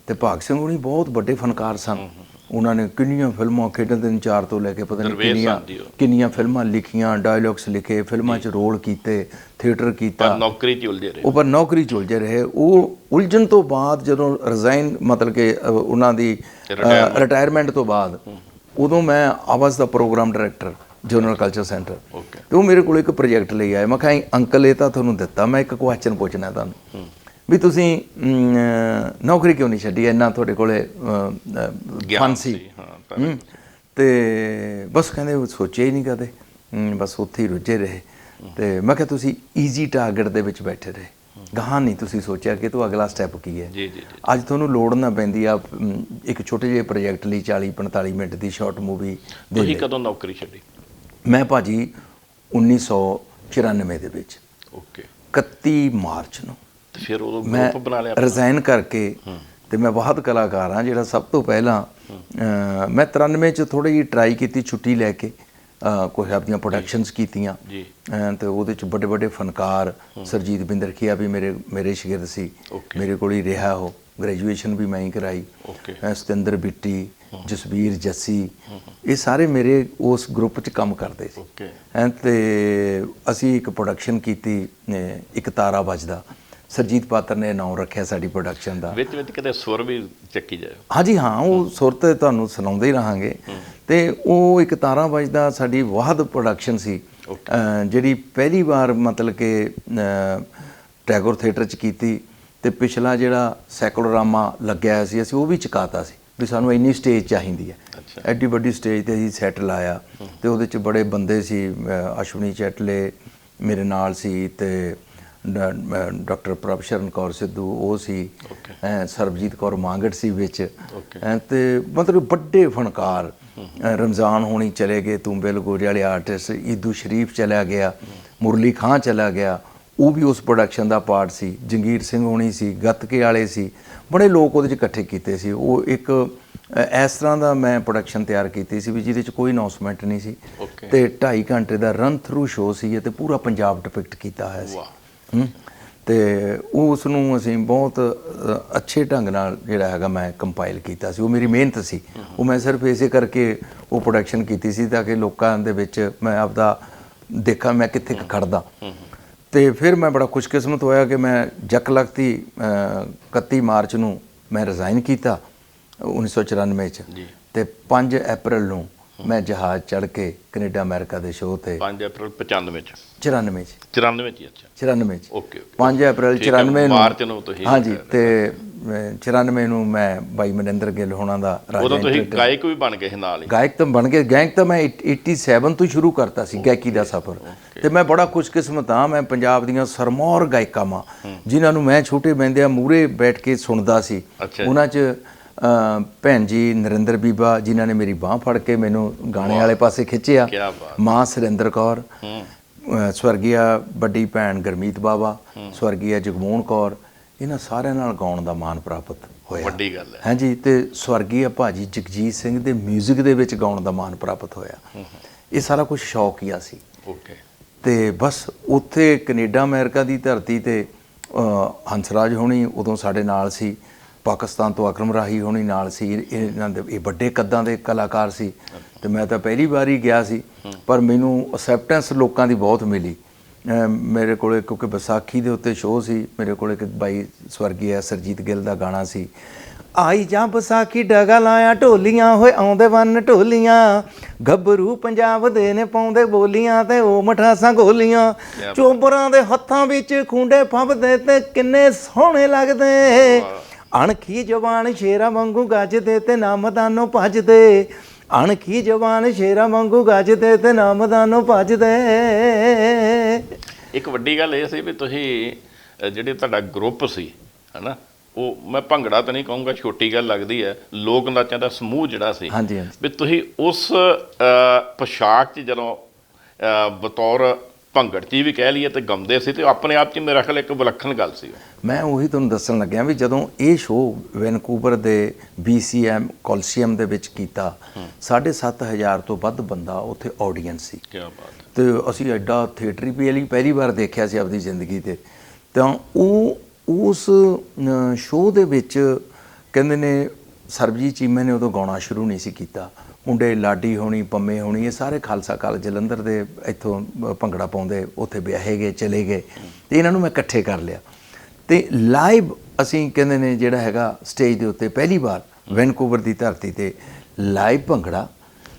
ਤੇ ਭਾਗ ਸਿੰਘ ਹੋਣੀ ਬਹੁਤ ਵੱਡੇ ਫਨਕਾਰ ਸਨ। ਉਹਨਾਂ ਨੇ ਕਿੰਨੀਆਂ ਫਿਲਮਾਂ, ਖੇਡਣ ਦੇ ਇੰਚਾਰਜ ਤੋਂ ਲੈ ਕੇ ਪਤਾ ਨਹੀਂ ਕਿੰਨੀਆਂ ਫਿਲਮਾਂ ਲਿਖੀਆਂ, ਡਾਇਲੌਗਸ ਲਿਖੇ, ਫਿਲਮਾਂ 'ਚ ਰੋਲ ਕੀਤੇ, ਥੀਏਟਰ ਕੀਤਾ। ਨੌਕਰੀ 'ਚ ਉਲਝੇ ਰਹੇ। ਉਹ ਪਰ ਨੌਕਰੀ 'ਚ ਉਲਝੇ ਰਹੇ। ਉਹ ਉਲਝਣ ਤੋਂ ਬਾਅਦ ਜਦੋਂ ਰਿਜ਼ਾਈਨ ਮਤਲਬ ਕਿ ਉਹਨਾਂ ਦੀ ਰਿਟਾਇਰਮੈਂਟ ਤੋਂ ਬਾਅਦ, ਉਦੋਂ ਮੈਂ ਆਵਾਜ਼ ਦਾ programme director general culture centre, ਤੇ ਉਹ ਮੇਰੇ ਕੋਲ ਇੱਕ ਪ੍ਰੋਜੈਕਟ ਲਈ ਆਏ। ਮੈਂ ਕਿਹਾ ਅੰਕਲ ਇਹ ਤਾਂ ਤੁਹਾਨੂੰ ਦਿੱਤਾ, ਮੈਂ ਇੱਕ ਕੁਐਸਚਨ ਪੁੱਛਣਾ ਤੁਹਾਨੂੰ ਵੀ ਤੁਸੀਂ ਨੌਕਰੀ ਕਿਉਂ ਨਹੀਂ ਛੱਡੀ? ਇੰਨਾ ਤੁਹਾਡੇ ਕੋਲੇ ਫਨ ਸੀ। ਤੇ ਬਸ ਕਹਿੰਦੇ ਸੋਚਿਆ ਹੀ ਨਹੀਂ ਕਦੇ, ਬਸ ਉੱਥੇ ਹੀ ਰੁੱਝੇ ਰਹੇ। ਤੇ ਮੈਂ ਕਿਹਾ ਤੁਸੀਂ ਈਜ਼ੀ ਟਾਰਗੇਟ ਦੇ ਵਿੱਚ ਬੈਠੇ ਰਹੇ, ਗਾਹਾਂ ਨਹੀਂ ਤੁਸੀਂ ਸੋਚਿਆ ਕਿ ਤੂੰ ਅਗਲਾ ਸਟੈਪ ਕੀ ਹੈ। ਅੱਜ ਤੁਹਾਨੂੰ ਲੋੜ ਨਾ ਪੈਂਦੀ ਆ ਇੱਕ ਛੋਟੇ ਜਿਹੇ ਪ੍ਰੋਜੈਕਟ ਲਈ 40-45 ਮਿੰਟ ਦੀ ਸ਼ਾਰਟ ਮੂਵੀ। ਤੁਸੀਂ ਕਦੋਂ ਨੌਕਰੀ ਛੱਡੀ? ਮੈਂ ਭਾਜੀ 1994 ਦੇ ਵਿੱਚ 31 ਮਾਰਚ ਨੂੰ ਫਿਰ ਉਦੋਂ ਮੈਂ ਗਰੁੱਪ ਬਣਾ ਲਿਆ ਰਿਜ਼ਾਈਨ ਕਰਕੇ। ਤੇ ਮੈਂ ਬਹੁਤ ਕਲਾਕਾਰ ਹਾਂ ਜਿਹੜਾ ਸਭ ਤੋਂ ਪਹਿਲਾਂ ਮੈਂ 93 'ਚ ਥੋੜ੍ਹੀ ਜਿਹੀ ਟਰਾਈ ਕੀਤੀ ਛੁੱਟੀ ਲੈ ਕੇ, ਕੁਛ ਆਪਣੀਆਂ ਪ੍ਰੋਡਕਸ਼ਨਸ ਕੀਤੀਆਂ ਤੇ ਉਹਦੇ 'ਚ ਵੱਡੇ ਫਨਕਾਰ, ਸਰਜੀਤ ਬਿੰਦਰਖੀਆ ਵੀ ਮੇਰੇ ਸ਼ਾਗਿਰਦ ਸੀ, ਮੇਰੇ ਕੋਲ ਹੀ ਰਿਹਾ। ਉਹ ਗ੍ਰੈਜੂਏਸ਼ਨ ਵੀ ਮੈਂ ਹੀ ਕਰਾਈ। ਸਤਿੰਦਰ ਬਿੱਟੀ, ਜਸਬੀਰ ਜੱਸੀ, ਇਹ ਸਾਰੇ ਮੇਰੇ ਉਸ ਗਰੁੱਪ 'ਚ ਕੰਮ ਕਰਦੇ ਸੀ। ਤੇ ਅਸੀਂ ਇੱਕ ਪ੍ਰੋਡਕਸ਼ਨ ਕੀਤੀ, ਇੱਕ ਤਾਰਾ ਵੱਜਦਾ। ਸਰਜੀਤ ਪਾਤਰ ਨੇ ਨਾਮ ਰੱਖਿਆ ਸਾਡੀ ਪ੍ਰੋਡਕਸ਼ਨ ਦਾ। ਵਿੱਚ ਕਿਤੇ ਸੁਰ ਵੀ ਚੱਕੀ ਜਾਏ? ਹਾਂਜੀ ਹਾਂ, ਉਹ ਸੁਰ ਤੇ ਤੁਹਾਨੂੰ ਸੁਣਾਉਂਦੇ ਹੀ ਰਹਾਂਗੇ। ਤੇ ਉਹ ਇੱਕ ਤਾਰਾ ਵੱਜਦਾ ਸਾਡੀ ਵਾਹਦ ਪ੍ਰੋਡਕਸ਼ਨ ਸੀ, ਜਿਹੜੀ ਪਹਿਲੀ ਵਾਰ ਮਤਲਬ ਕਿ ਟੈਗੋਰ ਥੀਏਟਰ 'ਚ ਕੀਤੀ। ਤੇ ਪਿਛਲਾ ਜਿਹੜਾ ਸੈਕਲੋਰਾਮਾ ਲੱਗਿਆ ਸੀ, ਅਸੀਂ ਉਹ ਵੀ ਚੁਕਾਤਾ ਸੀ ਵੀ ਸਾਨੂੰ ਇੰਨੀ ਸਟੇਜ ਚਾਹੀਦੀ ਹੈ। ਐਡੀ ਵੱਡੀ ਸਟੇਜ 'ਤੇ ਅਸੀਂ ਸੈੱਟ ਲਾਇਆ ਅਤੇ ਉਹਦੇ 'ਚ ਬੜੇ ਬੰਦੇ ਸੀ, ਅਸ਼ਵਨੀ ਚੈਟਲੇ ਮੇਰੇ ਨਾਲ ਸੀ ਅਤੇ ਡਾਕਟਰ ਪ੍ਰਭਸ਼ਰਨ ਕੌਰ ਸਿੱਧੂ ਉਹ ਸੀ, ਸਰਬਜੀਤ ਕੌਰ ਮਾਂਗੜ ਸੀ ਵਿੱਚ, ਅਤੇ ਮਤਲਬ ਵੱਡੇ ਫਨਕਾਰ, ਰਮਜ਼ਾਨ ਹੋਣੀ ਚਲੇ ਗਏ, ਤੂੰਬੇ ਲਗੋਰੇ ਵਾਲੇ ਆਰਟਿਸਟ, ਈਦੂ ਸ਼ਰੀਫ ਚਲਾ ਗਿਆ, ਮੁਰਲੀ ਖਾਂ ਚਲਾ ਗਿਆ, ਉਹ ਵੀ ਉਸ ਪ੍ਰੋਡਕਸ਼ਨ ਦਾ ਪਾਰਟ ਸੀ, ਜੰਗੀਰ ਸਿੰਘ ਹੋਣੀ ਸੀ, ਗੱਤਕੇ ਵਾਲੇ ਸੀ, ਬੜੇ ਲੋਕ ਉਹਦੇ 'ਚ ਇਕੱਠੇ ਕੀਤੇ ਸੀ। ਉਹ ਇੱਕ ਇਸ ਤਰ੍ਹਾਂ ਦਾ ਮੈਂ ਪ੍ਰੋਡਕਸ਼ਨ ਤਿਆਰ ਕੀਤੀ ਸੀ ਵੀ ਜਿਹਦੇ 'ਚ ਕੋਈ ਅਨਾਊਂਸਮੈਂਟ ਨਹੀਂ ਸੀ, ਅਤੇ 2.5 ਘੰਟੇ ਦਾ ਰਨ ਥਰੂ ਸ਼ੋਅ ਸੀ ਅਤੇ ਪੂਰਾ ਪੰਜਾਬ ਡਿਪਿਕਟ ਕੀਤਾ ਹੋਇਆ ਸੀ। ਅਤੇ ਉਸ ਨੂੰ ਅਸੀਂ ਬਹੁਤ ਅੱਛੇ ਢੰਗ ਨਾਲ ਜਿਹੜਾ ਹੈਗਾ ਮੈਂ ਕੰਪਾਈਲ ਕੀਤਾ ਸੀ। ਉਹ ਮੇਰੀ ਮਿਹਨਤ ਸੀ, ਉਹ ਮੈਂ ਸਿਰਫ ਇਸੇ ਕਰਕੇ ਉਹ ਪ੍ਰੋਡਕਸ਼ਨ ਕੀਤੀ ਸੀ ਤਾਂ ਕਿ ਲੋਕਾਂ ਦੇ ਵਿੱਚ ਮੈਂ ਆਪਦਾ ਦੇਖਾਂ ਮੈਂ ਕਿੱਥੇ ਖੜਦਾ। ਅਤੇ ਫਿਰ ਮੈਂ ਬੜਾ ਖੁਸ਼ਕਿਸਮਤ ਹੋਇਆ ਕਿ ਮੈਂ ਜੱਕ ਲਗਤੀ 31 ਮਾਰਚ ਨੂੰ ਮੈਂ ਰਿਜ਼ਾਈਨ ਕੀਤਾ 1994 'ਚ, ਅਤੇ 5 ਅਪ੍ਰੈਲ ਨੂੰ ਮੈਂ ਜਹਾਜ਼ ਚੜ੍ਹ ਕੇ ਕੈਨੇਡਾ ਅਮਰੀਕਾ ਦੇ ਸ਼ੋਅ 'ਤੇ 5 ਅਪ੍ਰੈਲ 95 'ਚ 94 'ਚ 94 'ਚ ਅੱਛਾ 94 'ਚ ਓਕੇ 5 ਅਪ੍ਰੈਲ 94 ਨੂੰ ਮਾਰਚ ਨੂੰ ਤੁਸੀਂ ਹਾਂਜੀ, ਅਤੇ 94 ਨੂੰ ਮੈਂ ਬਾਈ ਮਨਿੰਦਰ ਗਿੱਲ ਹੋਣਾ ਦਾ ਉਦੋਂ ਤੁਸੀਂ ਗਾਇਕ ਵੀ ਬਣ ਗਏ ਸੀ ਨਾਲ ਹੀ। ਗਾਇਕ ਤਾਂ ਬਣ ਗਏ, ਗਾਇਕ ਤਾਂ ਮੈਂ 87 ਤੋਂ ਸ਼ੁਰੂ ਕਰਤਾ ਸੀ ਗਾਇਕੀ ਦਾ ਸਫ਼ਰ, ਅਤੇ ਮੈਂ ਬੜਾ ਖੁਸ਼ਕਿਸਮਤ ਹਾਂ। ਮੈਂ ਪੰਜਾਬ ਦੀਆਂ ਸਰਮੌਰ ਗਾਇਕਾਂ ਵਾਂ ਜਿਨ੍ਹਾਂ ਨੂੰ ਮੈਂ ਛੋਟੇ ਬੈਂਦਿਆਂ ਮੂਹਰੇ ਬੈਠ ਕੇ ਸੁਣਦਾ ਸੀ। ਉਹਨਾਂ 'ਚ ਭੈਣ ਜੀ ਨਰਿੰਦਰ ਬੀਬਾ ਜਿਨ੍ਹਾਂ ਨੇ ਮੇਰੀ ਬਾਂਹ ਫੜ ਕੇ ਮੈਨੂੰ ਗਾਣੇ ਵਾਲੇ ਪਾਸੇ ਖਿੱਚਿਆ, ਮਾਂ ਸੁਰਿੰਦਰ ਕੌਰ, ਸਵਰਗੀਆ ਵੱਡੀ ਭੈਣ ਗੁਰਮੀਤ ਬਾਵਾ, ਸਵਰਗੀਆ ਜਗਮੋਹਨ ਕੌਰ, ਇਹਨਾਂ ਸਾਰਿਆਂ ਨਾਲ ਗਾਉਣ ਦਾ ਮਾਣ ਪ੍ਰਾਪਤ ਹੋਇਆ, ਵੱਡੀ ਗੱਲ ਹੈ। ਹਾਂਜੀ, ਅਤੇ ਸਵਰਗੀਆ ਭਾਜੀ ਜਗਜੀਤ ਸਿੰਘ ਦੇ ਮਿਊਜ਼ਿਕ ਦੇ ਵਿੱਚ ਗਾਉਣ ਦਾ ਮਾਣ ਪ੍ਰਾਪਤ ਹੋਇਆ। ਇਹ ਸਾਰਾ ਕੁਝ ਸ਼ੌਕੀਆ ਸੀ। ਅਤੇ ਬਸ ਉੱਥੇ ਕੈਨੇਡਾ ਅਮਰੀਕਾ ਦੀ ਧਰਤੀ 'ਤੇ ਹੰਸਰਾਜ ਹੋਣੀ ਉਦੋਂ ਸਾਡੇ ਨਾਲ ਸੀ, ਪਾਕਿਸਤਾਨ ਤੋਂ ਅਕਰਮ ਰਾਹੀ ਹੋਣੀ ਨਾਲ ਸੀ, ਇਹਨਾਂ ਦੇ ਇਹ ਵੱਡੇ ਕੱਦਾਂ ਦੇ ਕਲਾਕਾਰ ਸੀ, ਅਤੇ ਮੈਂ ਤਾਂ ਪਹਿਲੀ ਵਾਰ ਹੀ ਗਿਆ ਸੀ, ਪਰ ਮੈਨੂੰ ਅਸੈਪਟੈਂਸ ਲੋਕਾਂ ਦੀ ਬਹੁਤ ਮਿਲੀ। ਮੇਰੇ ਕੋਲ ਕਿਉਂਕਿ ਵਿਸਾਖੀ ਦੇ ਉੱਤੇ ਸ਼ੋਅ ਸੀ, ਮੇਰੇ ਕੋਲ ਇੱਕ ਬਾਈ ਸਵਰਗੀ ਹੈ ਸਰਜੀਤ ਗਿੱਲ ਦਾ ਗਾਣਾ ਸੀ, ਆਈ ਜਾਂ ਵਿਸਾਖੀ ਡਗਾ ਲਾਇਆ ਢੋਲੀਆਂ ਹੋਏ ਆਉਂਦੇ ਵੰਨ ਢੋਲੀਆਂ, ਗੱਭਰੂ ਪੰਜਾਬ ਦੇ ਨੇ ਪਾਉਂਦੇ ਬੋਲੀਆਂ ਤੇ ਉਹ ਮਠਾਸਾਂ ਗੋਲੀਆਂ, ਚੋਬਰਾਂ ਦੇ ਹੱਥਾਂ ਵਿੱਚ ਖੁੰਡੇ ਫੱਬਦੇ ਤੇ ਕਿੰਨੇ ਸੋਹਣੇ ਲੱਗਦੇ, ਅਣਖੀ ਜਵਾਨ ਸ਼ੇਰਾਂ ਵਾਂਗੂ ਗੱਜਦੇ ਤੇ ਨਾਮਦਾਨੋਂ ਭੱਜਦੇ, ਅਣਖੀ ਜਵਾਨ ਸ਼ੇਰਾਂ ਵਾਂਗੂ ਗੱਜਦੇ ਤੇ ਨਾਮਦਾਨੋਂ ਭੱਜਦੇ। ਇੱਕ ਵੱਡੀ ਗੱਲ ਇਹ ਸੀ ਵੀ ਤੁਸੀਂ ਜਿਹੜੇ ਤੁਹਾਡਾ ਗਰੁੱਪ ਸੀ ਹੈ ਨਾ, ਉਹ ਮੈਂ ਭੰਗੜਾ ਤਾਂ ਨਹੀਂ ਕਹੂੰਗਾ, ਛੋਟੀ ਗੱਲ ਲੱਗਦੀ ਹੈ, ਲੋਕ ਨਾਚਾਂ ਦਾ ਸਮੂਹ ਜਿਹੜਾ ਸੀ ਵੀ ਤੁਸੀਂ ਉਸ ਪੋਸ਼ਾਕ 'ਚ ਜਦੋਂ ਬਤੌਰ ਭੰਗੜ 'ਚ ਵੀ ਕਹਿ ਲਈਏ ਤੇ ਗਾਉਂਦੇ ਸੀ, ਤੇ ਆਪਣੇ ਆਪ 'ਚ ਮੇਰਾ ਖਿਆਲ ਇੱਕ ਵਿਲੱਖਣ ਗੱਲ ਸੀ। ਮੈਂ ਉਹੀ ਤੁਹਾਨੂੰ ਦੱਸਣ ਲੱਗਿਆ ਵੀ ਜਦੋਂ ਇਹ ਸ਼ੋਅ ਵੈਨਕੂਵਰ ਦੇ BCM ਕੋਲਸੀਅਮ ਦੇ ਵਿੱਚ ਕੀਤਾ, 7,500 ਤੋਂ ਵੱਧ ਬੰਦਾ ਉੱਥੇ ਆਡੀਅנס ਸੀ। ਕੀ ਬਾਤ। ਅਤੇ ਅਸੀਂ ਐਡਾ ਥੀਏਟਰ ਵੀ ਪਹਿਲੀ ਵਾਰ ਦੇਖਿਆ ਸੀ ਆਪਣੀ ਜ਼ਿੰਦਗੀ 'ਤੇ। ਤਾਂ ਉਹ ਉਸ ਸ਼ੋਅ ਦੇ ਵਿੱਚ ਕਹਿੰਦੇ ਨੇ ਸਰਬਜੀਤ ਚੀਮੇ ਨੇ ਉਦੋਂ ਗਾਉਣਾ ਸ਼ੁਰੂ ਨਹੀਂ ਸੀ ਕੀਤਾ, ਮੁੰਡੇ ਲਾਡੀ ਹੋਣੀ, ਪੰਮੇ ਹੋਣੀ, ਇਹ ਸਾਰੇ ਖਾਲਸਾ ਕਾਲਜ ਜਲੰਧਰ ਦੇ ਇੱਥੋਂ ਭੰਗੜਾ ਪਾਉਂਦੇ ਉੱਥੇ ਵਿਆਹੇ ਗਏ, ਚਲੇ ਗਏ, ਅਤੇ ਇਹਨਾਂ ਨੂੰ ਮੈਂ ਇਕੱਠੇ ਕਰ ਲਿਆ, ਅਤੇ ਲਾਈਵ ਅਸੀਂ ਕਹਿੰਦੇ ਨੇ ਜਿਹੜਾ ਹੈਗਾ ਸਟੇਜ ਦੇ ਉੱਤੇ ਪਹਿਲੀ ਵਾਰ ਵੈਨਕੂਵਰ ਦੀ ਧਰਤੀ 'ਤੇ ਲਾਈਵ ਭੰਗੜਾ,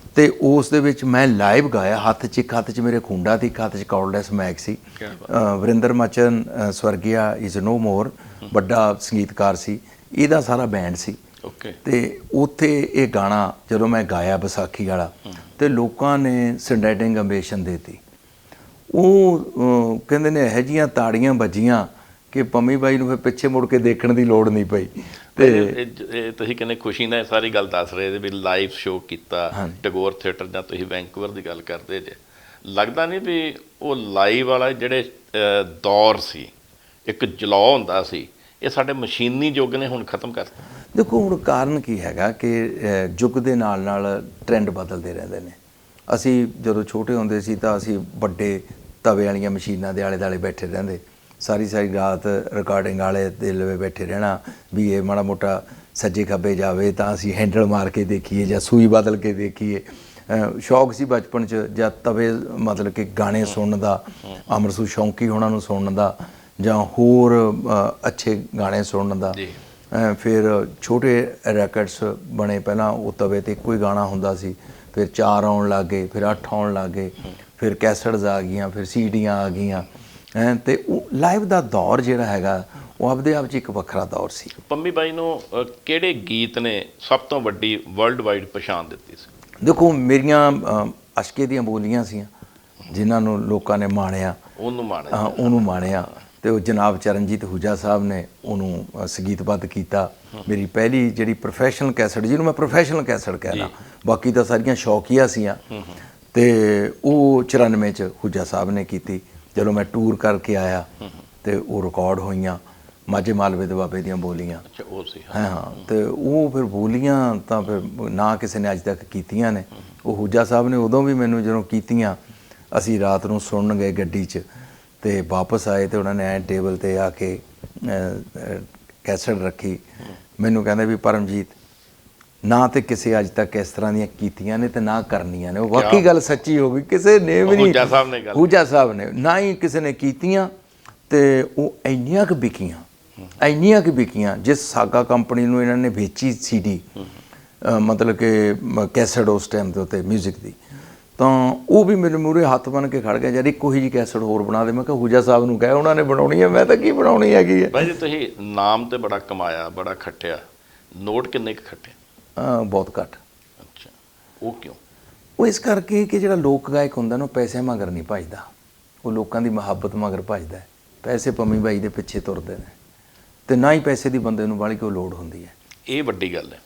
ਅਤੇ ਉਸ ਦੇ ਵਿੱਚ ਮੈਂ ਲਾਈਵ ਗਾਇਆ। ਹੱਥ 'ਚ ਮੇਰੇ ਖੁੰਡਾ ਸੀ, ਇੱਕ ਹੱਥ 'ਚ ਕਾਰਡਲੈਸ ਮੈਕ ਸੀ। ਵਰਿੰਦਰ ਮਚਨ ਸਵਰਗੀਆ ਇਜ਼ ਨੋ ਮੋਰ ਵੱਡਾ ਸੰਗੀਤਕਾਰ ਸੀ, ਇਹਦਾ ਸਾਰਾ ਬੈਂਡ ਸੀ। ਅਤੇ ਉੱਥੇ ਇਹ ਗਾਣਾ ਜਦੋਂ ਮੈਂ ਗਾਇਆ ਵਿਸਾਖੀ ਵਾਲਾ, ਅਤੇ ਲੋਕਾਂ ਨੇ ਸਟੈਂਡਿੰਗ ਓਵੇਸ਼ਨ ਦੇਤੀ। ਉਹ ਕਹਿੰਦੇ ਨੇ ਇਹੋ ਜਿਹੀਆਂ ਤਾੜੀਆਂ ਵੱਜੀਆਂ ਕਿ ਪੰਮੀ ਬਾਈ ਨੂੰ ਫਿਰ ਪਿੱਛੇ ਮੁੜ ਕੇ ਦੇਖਣ ਦੀ ਲੋੜ ਨਹੀਂ ਪਈ। ਤੇ ਤੁਸੀਂ ਕਹਿੰਦੇ ਖੁਸ਼ੀ ਨਾਲ ਸਾਰੀ ਗੱਲ ਦੱਸ ਰਹੇ ਵੀ ਲਾਈਵ ਸ਼ੋਅ ਕੀਤਾ ਟੈਗੋਰ ਥੀਏਟਰ, ਜਾਂ ਤੁਸੀਂ ਵੈਂਕੂਵਰ ਦੀ ਗੱਲ ਕਰਦੇ ਜੇ, ਲੱਗਦਾ ਨਹੀਂ ਵੀ ਉਹ ਲਾਈਵ ਵਾਲਾ ਜਿਹੜੇ ਦੌਰ ਸੀ, ਇੱਕ ਜਲਾਅ ਹੁੰਦਾ ਸੀ, ਇਹ ਸਾਡੇ ਮਸ਼ੀਨੀ ਯੁੱਗ ਨੇ ਹੁਣ ਖਤਮ ਕਰਤਾ? ਦੇਖੋ ਹੁਣ ਕਾਰਨ ਕੀ ਹੈਗਾ ਕਿ ਯੁੱਗ ਦੇ ਨਾਲ ਨਾਲ ਟਰੈਂਡ ਬਦਲਦੇ ਰਹਿੰਦੇ ਨੇ। ਅਸੀਂ ਜਦੋਂ ਛੋਟੇ ਹੁੰਦੇ ਸੀ ਤਾਂ ਅਸੀਂ ਵੱਡੇ ਤਵੇ ਵਾਲੀਆਂ ਮਸ਼ੀਨਾਂ ਦੇ ਆਲੇ ਦੁਆਲੇ ਬੈਠੇ ਰਹਿੰਦੇ, ਸਾਰੀ ਰਾਤ ਰਿਕਾਰਡਿੰਗ ਵਾਲੇ ਦੇ ਲਵੇ ਬੈਠੇ ਰਹਿਣਾ ਵੀ ਇਹ ਮਾੜਾ ਮੋਟਾ ਸੱਜੇ ਖੱਬੇ ਜਾਵੇ ਤਾਂ ਅਸੀਂ ਹੈਂਡਲ ਮਾਰ ਕੇ ਦੇਖੀਏ ਜਾਂ ਸੂਈ ਬਦਲ ਕੇ ਦੇਖੀਏ। ਸ਼ੌਕ ਸੀ ਬਚਪਨ 'ਚ ਜਾਂ ਤਵੇ ਮਤਲਬ ਕਿ ਗਾਣੇ ਸੁਣਨ ਦਾ, ਅੰਮ੍ਰਿਤਸਰ ਸ਼ੌਂਕੀ ਹੋਣਾ ਨੂੰ ਸੁਣਨ ਦਾ, ਜਾਂ ਹੋਰ ਅੱਛੇ ਗਾਣੇ ਸੁਣਨ ਦਾ। ਫਿਰ ਛੋਟੇ ਰੈਕਟਸ ਬਣੇ, ਪਹਿਲਾਂ ਉਹ ਤਵੇ 'ਤੇ ਇੱਕੋ ਹੀ ਗਾਣਾ ਹੁੰਦਾ ਸੀ, ਫਿਰ 4 ਆਉਣ ਲੱਗ ਗਏ, ਫਿਰ 8 ਆਉਣ ਲੱਗ ਗਏ, ਫਿਰ ਕੈਸਟਸ ਆ ਗਈਆਂ, ਫਿਰ ਸੀਡੀਆਂ ਆ ਗਈਆਂ। ਅਤੇ ਉਹ ਲਾਈਵ ਦਾ ਦੌਰ ਜਿਹੜਾ ਹੈਗਾ ਉਹ ਆਪਦੇ ਆਪ 'ਚ ਇੱਕ ਵੱਖਰਾ ਦੌਰ ਸੀ। ਪੰਮੀ ਬਾਈ ਨੂੰ ਕਿਹੜੇ ਗੀਤ ਨੇ ਸਭ ਤੋਂ ਵੱਡੀ ਵਰਲਡ ਵਾਈਡ ਪਛਾਣ ਦਿੱਤੀ ਸੀ? ਦੇਖੋ ਮੇਰੀਆਂ ਅਸ਼ਕੇ ਦੀਆਂ ਬੋਲੀਆਂ ਸੀਆਂ ਜਿਨ੍ਹਾਂ ਨੂੰ ਲੋਕਾਂ ਨੇ ਮਾਣਿਆ, ਉਹਨੂੰ ਮਾਣਿਆ। ਤੇ ਉਹ ਜਨਾਬ ਚਰਨਜੀਤ ਹੂਜਾ ਸਾਹਿਬ ਨੇ ਉਹਨੂੰ ਸੰਗੀਤਬੱਧ ਕੀਤਾ। ਮੇਰੀ ਪਹਿਲੀ ਜਿਹੜੀ ਪ੍ਰੋਫੈਸ਼ਨਲ ਕੈਸਟ, ਜਿਹਨੂੰ ਮੈਂ ਪ੍ਰੋਫੈਸ਼ਨਲ ਕੈਸਟ ਕਹਿਣਾ, ਬਾਕੀ ਤਾਂ ਸਾਰੀਆਂ ਸ਼ੌਕੀਆ ਸੀਆਂ, ਤੇ ਉਹ 94 'ਚ ਹੂਜਾ ਸਾਹਿਬ ਨੇ ਕੀਤੀ। ਜਦੋਂ ਮੈਂ ਟੂਰ ਕਰਕੇ ਆਇਆ ਤੇ ਉਹ ਰਿਕਾਰਡ ਹੋਈਆਂ, ਮਾਝੇ ਮਾਲਵੇ ਦੇ ਬਾਬੇ ਦੀਆਂ ਬੋਲੀਆਂ। ਹਾਂ, ਤੇ ਉਹ ਫਿਰ ਬੋਲੀਆਂ ਤਾਂ ਫਿਰ ਨਾ ਕਿਸੇ ਨੇ ਅੱਜ ਤੱਕ ਕੀਤੀਆਂ ਨੇ। ਉਹ ਹੂਜਾ ਸਾਹਿਬ ਨੇ ਉਦੋਂ ਵੀ ਮੈਨੂੰ ਜਦੋਂ ਕੀਤੀਆਂ, ਅਸੀਂ ਰਾਤ ਨੂੰ ਸੁਣਨ ਗਏ ਗੱਡੀ 'ਚ, ਤੇ ਵਾਪਸ ਆਏ ਤੇ ਉਹਨਾਂ ਨੇ ਐਂ ਟੇਬਲ 'ਤੇ ਆ ਕੇ ਕੈਸਟ ਰੱਖੀ। ਮੈਨੂੰ ਕਹਿੰਦੇ ਵੀ ਪਰਮਜੀਤ, ਨਾ ਤੇ ਕਿਸੇ ਅੱਜ ਤੱਕ ਇਸ ਤਰ੍ਹਾਂ ਦੀਆਂ ਕੀਤੀਆਂ ਨੇ ਤੇ ਨਾ ਕਰਨੀਆਂ ਨੇ। ਉਹ ਵਾਕਈ ਗੱਲ ਸੱਚੀ ਹੋ ਗਈ, ਕਿਸੇ ਨੇ ਵੀ ਨਹੀਂ, ਹੂਜਾ ਸਾਹਿਬ ਨੇ ਨਾ ਹੀ ਕਿਸੇ ਨੇ ਕੀਤੀਆਂ। ਤੇ ਉਹ ਇੰਨੀਆਂ ਕੁ ਵਿਕੀਆਂ, ਜਿਸ ਸਾਗਾ ਕੰਪਨੀ ਨੂੰ ਇਹਨਾਂ ਨੇ ਵੇਚੀ CD, ਮਤਲਬ ਕਿ ਕੈਸਟ ਉਸ ਟਾਈਮ ਦੇ ਉੱਤੇ ਮਿਊਜ਼ਿਕ ਦੀ, ਤਾਂ ਉਹ ਵੀ ਮੇਰੇ ਮੂਹਰੇ ਹੱਥ ਬੰਨ੍ਹ ਕੇ ਖੜ ਗਿਆ, ਯਾਰ ਇੱਕੋ ਹੀ ਜਿਹੀ ਕੈਸਟ ਹੋਰ ਬਣਾ ਦੇ। ਮੈਂ ਕਿਹਾ ਹੂਜਾ ਸਾਹਿਬ ਨੂੰ ਕਹੇ, ਉਹਨਾਂ ਨੇ ਬਣਾਉਣੀ ਹੈ, ਮੈਂ ਤਾਂ ਕੀ ਬਣਾਉਣੀ ਹੈਗੀ ਹੈ। ਬਾਈ ਜੀ ਤੁਸੀਂ ਨਾਮ ਤੇ ਬੜਾ ਕਮਾਇਆ, ਬੜਾ ਖੱਟਿਆ, ਨੋਟ ਕਿੰਨੇ ਕੁ ਖੱਟੇ? ਬਹੁਤ ਘੱਟ। ਅੱਛਾ, ਉਹ ਕਿਉਂ? ਉਹ ਇਸ ਕਰਕੇ ਕਿ ਜਿਹੜਾ ਲੋਕ ਗਾਇਕ ਹੁੰਦਾ ਨਾ, ਉਹ ਪੈਸੇ ਮਗਰ ਨਹੀਂ ਭੱਜਦਾ, ਉਹ ਲੋਕਾਂ ਦੀ ਮੁਹੱਬਤ ਮਗਰ ਭੱਜਦਾ ਹੈ। ਪੈਸੇ ਪੰਮੀ ਬਾਈ ਦੇ ਪਿੱਛੇ ਤੁਰਦੇ ਨੇ, ਤੇ ਨਾ ਹੀ ਪੈਸੇ ਦੀ ਬੰਦੇ ਨੂੰ ਬਾਹਲੀ ਕੋਈ ਲੋੜ ਹੁੰਦੀ ਹੈ। ਇਹ ਵੱਡੀ ਗੱਲ ਹੈ।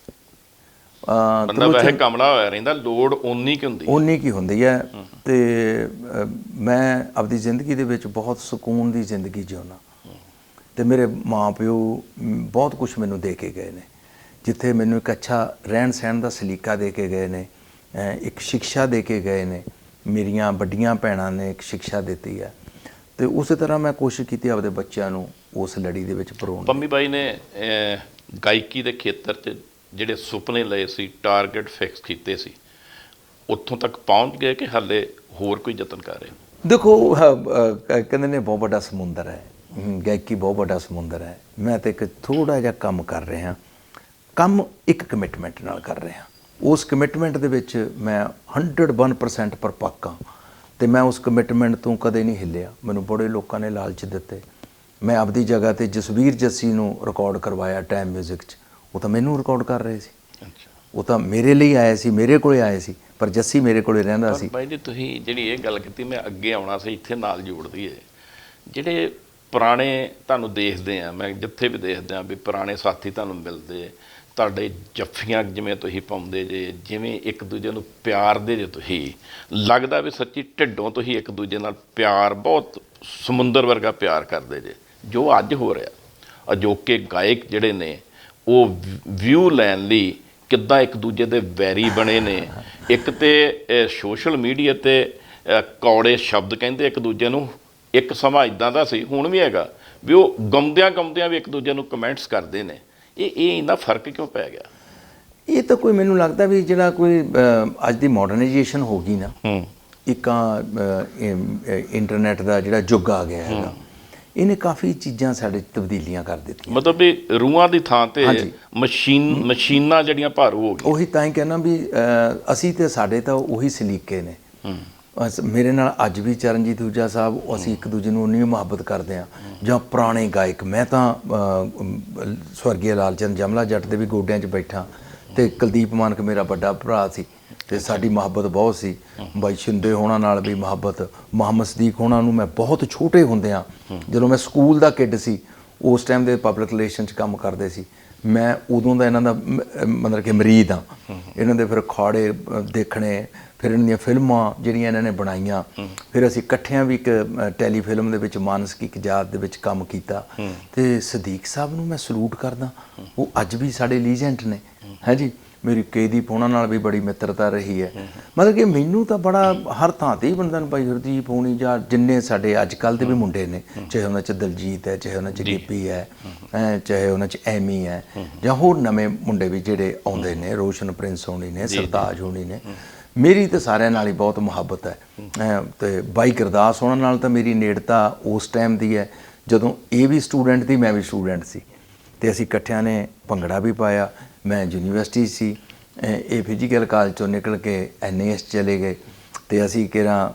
ਬੰਦਾ ਵੈਸੇ ਕਮਲਾ ਹੋਇਆ ਰਹਿੰਦਾ, ਲੋੜ ਓਨੀ ਕੀ ਹੁੰਦੀ ਹੈ। ਤੇ ਮੈਂ ਆਪਣੀ ਜ਼ਿੰਦਗੀ ਦੇ ਵਿੱਚ ਬਹੁਤ ਸਕੂਨ ਦੀ ਜ਼ਿੰਦਗੀ ਜਿਉਣਾ, ਤੇ ਮੇਰੇ ਮਾਂ ਪਿਓ ਬਹੁਤ ਕੁਝ ਮੈਨੂੰ ਦੇ ਕੇ ਗਏ ਨੇ, ਜਿੱਥੇ ਮੈਨੂੰ ਇੱਕ ਅੱਛਾ ਰਹਿਣ ਸਹਿਣ ਦਾ ਸਲੀਕਾ ਦੇ ਕੇ ਗਏ ਨੇ, ਇੱਕ ਸਿੱਖਿਆ ਦੇ ਕੇ ਗਏ ਨੇ। ਮੇਰੀਆਂ ਵੱਡੀਆਂ ਭੈਣਾਂ ਨੇ ਇੱਕ ਸਿੱਖਿਆ ਦਿੱਤੀ ਹੈ, ਤੇ ਉਸੇ ਤਰ੍ਹਾਂ ਮੈਂ ਕੋਸ਼ਿਸ਼ ਕੀਤੀ ਆਪਦੇ ਬੱਚਿਆਂ ਨੂੰ ਉਸ ਲੜੀ ਦੇ ਵਿੱਚ ਪਰੋਣ। ਪੰਮੀ ਬਾਈ ਨੇ ਗਾਇਕੀ ਦੇ ਖੇਤਰ 'ਚ ਜਿਹੜੇ ਸੁਪਨੇ ਲਏ ਸੀ, ਟਾਰਗੇਟ ਫਿਕਸ ਕੀਤੇ ਸੀ, ਉੱਥੋਂ ਤੱਕ ਪਹੁੰਚ ਗਏ ਕਿ ਹਾਲੇ ਹੋਰ ਕੋਈ ਯਤਨ ਕਰ ਰਹੇ? ਦੇਖੋ ਕਹਿੰਦੇ ਨੇ ਬਹੁਤ ਵੱਡਾ ਸਮੁੰਦਰ ਹੈ, ਗਾਇਕੀ ਬਹੁਤ ਵੱਡਾ ਸਮੁੰਦਰ ਹੈ। ਮੈਂ ਤਾਂ ਇੱਕ ਥੋੜ੍ਹਾ ਜਿਹਾ ਕੰਮ ਕਰ ਰਿਹਾ, ਕੰਮ ਇੱਕ ਕਮਿਟਮੈਂਟ ਨਾਲ ਕਰ ਰਿਹਾ। ਉਸ ਕਮਿਟਮੈਂਟ ਦੇ ਵਿੱਚ ਮੈਂ 101% ਪਰਪੱਕ ਹਾਂ, ਅਤੇ ਮੈਂ ਉਸ ਕਮਿਟਮੈਂਟ ਤੋਂ ਕਦੇ ਨਹੀਂ ਹਿੱਲਿਆ। ਮੈਨੂੰ ਬੜੇ ਲੋਕਾਂ ਨੇ ਲਾਲਚ ਦਿੱਤੇ। ਮੈਂ ਆਪਦੀ ਜਗ੍ਹਾ 'ਤੇ ਜਸਵੀਰ ਜੱਸੀ ਨੂੰ ਰਿਕਾਰਡ ਕਰਵਾਇਆ ਟਾਈਮ ਮਿਊਜ਼ਿਕ 'ਚ, ਉਹ ਤਾਂ ਮੈਨੂੰ ਰਿਕਾਰਡ ਕਰ ਰਹੇ ਸੀ। ਉਹ ਤਾਂ ਮੇਰੇ ਲਈ ਆਏ ਸੀ, ਮੇਰੇ ਕੋਲੇ ਆਏ ਸੀ, ਪਰ ਜੱਸੀ ਮੇਰੇ ਕੋਲੇ ਰਹਿੰਦਾ ਸੀ। ਬਾਈ ਜੀ ਤੁਸੀਂ ਜਿਹੜੀ ਇਹ ਗੱਲ ਕੀਤੀ, ਮੈਂ ਅੱਗੇ ਆਉਣਾ ਸੀ, ਇੱਥੇ ਨਾਲ ਜੋੜਦੀ ਹੈ। ਜਿਹੜੇ ਪੁਰਾਣੇ ਤੁਹਾਨੂੰ ਦੇਖਦੇ ਆ, ਮੈਂ ਜਿੱਥੇ ਵੀ ਦੇਖਦੇ ਆ ਵੀ ਪੁਰਾਣੇ ਸਾਥੀ ਤੁਹਾਨੂੰ ਮਿਲਦੇ, ਤੁਹਾਡੇ ਜੱਫੀਆਂ ਜਿਵੇਂ ਤੁਸੀਂ ਪਾਉਂਦੇ ਜੇ, ਜਿਵੇਂ ਇੱਕ ਦੂਜੇ ਨੂੰ ਪਿਆਰ ਦੇ ਜੇ, ਤੁਸੀਂ ਲੱਗਦਾ ਵੀ ਸੱਚੀ ਢਿੱਡੋਂ ਤੁਸੀਂ ਇੱਕ ਦੂਜੇ ਨਾਲ ਪਿਆਰ, ਬਹੁਤ ਸਮੁੰਦਰ ਵਰਗਾ ਪਿਆਰ ਕਰਦੇ ਜੇ। ਜੋ ਅੱਜ ਹੋ ਰਿਹਾ, ਅਜੋਕੇ ਗਾਇਕ ਜਿਹੜੇ ਨੇ ਉਹ ਵਿਊ ਲੈਣ ਲਈ ਕਿੱਦਾਂ ਇੱਕ ਦੂਜੇ ਦੇ ਵੈਰੀ ਬਣੇ ਨੇ। ਇੱਕ ਤੇ ਸੋਸ਼ਲ ਮੀਡੀਆ 'ਤੇ ਕੌੜੇ ਸ਼ਬਦ ਕਹਿੰਦੇ ਇੱਕ ਦੂਜੇ ਨੂੰ। ਇੱਕ ਸਮਾਂ ਇੱਦਾਂ ਦਾ ਸੀ, ਹੁਣ ਵੀ ਹੈਗਾ, ਵੀ ਉਹ ਗਾਉਂਦਿਆਂ ਵੀ ਇੱਕ ਦੂਜੇ ਨੂੰ ਕਮੈਂਟਸ ਕਰਦੇ ਨੇ। ਇਹ ਇੰਨਾ ਫਰਕ ਕਿਉਂ ਪੈ ਗਿਆ? ਇਹ ਤਾਂ ਕੋਈ ਮੈਨੂੰ ਲੱਗਦਾ ਵੀ ਜਿਹੜਾ ਕੋਈ ਅੱਜ ਦੀ ਮਾਡਰਨਾਈਜੇਸ਼ਨ ਹੋ ਗਈ ਨਾ, ਇੱਕ ਇੰਟਰਨੈਟ ਦਾ ਜਿਹੜਾ ਯੁੱਗ ਆ ਗਿਆ ਹੈਗਾ, ਇਹਨੇ ਕਾਫੀ ਚੀਜ਼ਾਂ ਸਾਡੇ ਤਬਦੀਲੀਆਂ ਕਰ ਦਿੱਤੀਆਂ। ਮਤਲਬ ਵੀ ਰੂਹਾਂ ਦੀ ਥਾਂ ਤੇ ਮਸ਼ੀਨਾਂ ਜਿਹੜੀਆਂ ਭਾਰੂ ਹੋ ਗਈਆਂ। ਉਹੀ ਤਾਂ ਹੀ ਕਹਿਣਾ ਵੀ ਅਸੀਂ ਤੇ ਸਾਡੇ ਤਾਂ ਉਹੀ ਸਲੀਕੇ ਨੇ। ਮੇਰੇ ਨਾਲ ਅੱਜ ਵੀ ਚਰਨਜੀਤ ਹੂਜਾ ਸਾਹਿਬ, ਅਸੀਂ ਇੱਕ ਦੂਜੇ ਨੂੰ ਉਨੀ ਮੁਹੱਬਤ ਕਰਦੇ ਹਾਂ। ਜਾਂ ਪੁਰਾਣੇ ਗਾਇਕ, ਮੈਂ ਤਾਂ ਸਵਰਗੀ ਲਾਲ ਚੰਦ ਜਮਲਾ ਜੱਟ ਦੇ ਵੀ ਗੋਡਿਆਂ 'ਚ ਬੈਠਾ, ਅਤੇ ਕੁਲਦੀਪ ਮਾਨਕ ਮੇਰਾ ਵੱਡਾ ਭਰਾ ਸੀ, ਅਤੇ ਸਾਡੀ ਮੁਹੱਬਤ ਬਹੁਤ ਸੀ। ਬਾਈ ਸ਼ਿੰਦੇ ਹੋਣਾ ਨਾਲ ਵੀ ਮੁਹੱਬਤ, ਮੁਹੰਮਦ ਸਦੀਕ ਹੋਣਾ ਨੂੰ ਮੈਂ ਬਹੁਤ ਛੋਟੇ ਹੁੰਦਿਆਂ, ਜਦੋਂ ਮੈਂ ਸਕੂਲ ਦਾ ਕਿੱਡ ਸੀ, ਉਸ ਟਾਈਮ ਦੇ ਪਬਲਿਕ ਰਿਲੇਸ਼ਨ 'ਚ ਕੰਮ ਕਰਦੇ ਸੀ, ਮੈਂ ਉਦੋਂ ਦਾ ਇਹਨਾਂ ਦਾ ਮਤਲਬ ਕਿ ਮਰੀਦ ਹਾਂ। ਇਹਨਾਂ ਦੇ ਫਿਰ ਅਖਾੜੇ ਦੇਖਣੇ, ਫਿਰ ਇਹਨਾਂ ਦੀਆਂ ਫਿਲਮਾਂ ਜਿਹੜੀਆਂ ਇਹਨਾਂ ਨੇ ਬਣਾਈਆਂ, ਫਿਰ ਅਸੀਂ ਇਕੱਠਿਆਂ ਵੀ ਇੱਕ ਟੈਲੀਫਿਲਮ ਦੇ ਵਿੱਚ ਮਾਨਸਿਕ ਇੱਕ ਯਾਦ ਦੇ ਵਿੱਚ ਕੰਮ ਕੀਤਾ। ਅਤੇ ਸਦੀਕ ਸਾਹਿਬ ਨੂੰ ਮੈਂ ਸਲੂਟ ਕਰਦਾ, ਉਹ ਅੱਜ ਵੀ ਸਾਡੇ ਲੀਜੈਂਟ ਨੇ, ਹੈ ਜੀ। ਮੇਰੀ ਕੇਦੀਪ ਹੋਣਾ ਨਾਲ ਵੀ ਬੜੀ ਮਿੱਤਰਤਾ ਰਹੀ ਹੈ। ਮਤਲਬ ਕਿ ਮੈਨੂੰ ਤਾਂ ਬੜਾ ਹਰ ਥਾਂ 'ਤੇ ਹੀ ਬੰਦਾ ਨੂੰ, ਭਾਈ ਹਰਦੀਪ ਹੋਣੀ ਜਾਂ ਜਿੰਨੇ ਸਾਡੇ ਅੱਜ ਕੱਲ੍ਹ ਦੇ ਵੀ ਮੁੰਡੇ ਨੇ, ਚਾਹੇ ਉਹਨਾਂ 'ਚ ਦਲਜੀਤ ਹੈ, ਚਾਹੇ ਉਹਨਾਂ 'ਚ ਗਿੱਪੀ ਹੈ, ਚਾਹੇ ਉਹਨਾਂ 'ਚ ਐਮੀ ਹੈ, ਜਾਂ ਹੋਰ ਨਵੇਂ ਮੁੰਡੇ ਵੀ ਜਿਹੜੇ ਆਉਂਦੇ ਨੇ, ਰੋਸ਼ਨ ਪ੍ਰਿੰਸ ਹੋਣੀ ਨੇ, ਸਰਤਾਜ ਹੋਣੀ ਨੇ, ਮੇਰੀ ਤਾਂ ਸਾਰਿਆਂ ਨਾਲ ਹੀ ਬਹੁਤ ਮੁਹੱਬਤ ਹੈ। ਅਤੇ ਬਾਈ ਗੁਰਦਾਸ ਹੋਣਾ ਨਾਲ ਤਾਂ ਮੇਰੀ ਨੇੜਤਾ ਉਸ ਟਾਈਮ ਦੀ ਹੈ ਜਦੋਂ ਇਹ ਵੀ ਸਟੂਡੈਂਟ ਸੀ, ਮੈਂ ਵੀ ਸਟੂਡੈਂਟ ਸੀ, ਅਤੇ ਅਸੀਂ ਇਕੱਠਿਆਂ ਨੇ ਭੰਗੜਾ ਵੀ ਪਾਇਆ। ਮੈਂ ਯੂਨੀਵਰਸਿਟੀ ਸੀ, ਇਹ ਫਿਜ਼ੀਕਲ ਕਾਲਜ ਚੋਂ ਨਿਕਲ ਕੇ NAS ਚਲੇ ਗਏ, ਅਤੇ ਅਸੀਂ ਕਿਹੜਾ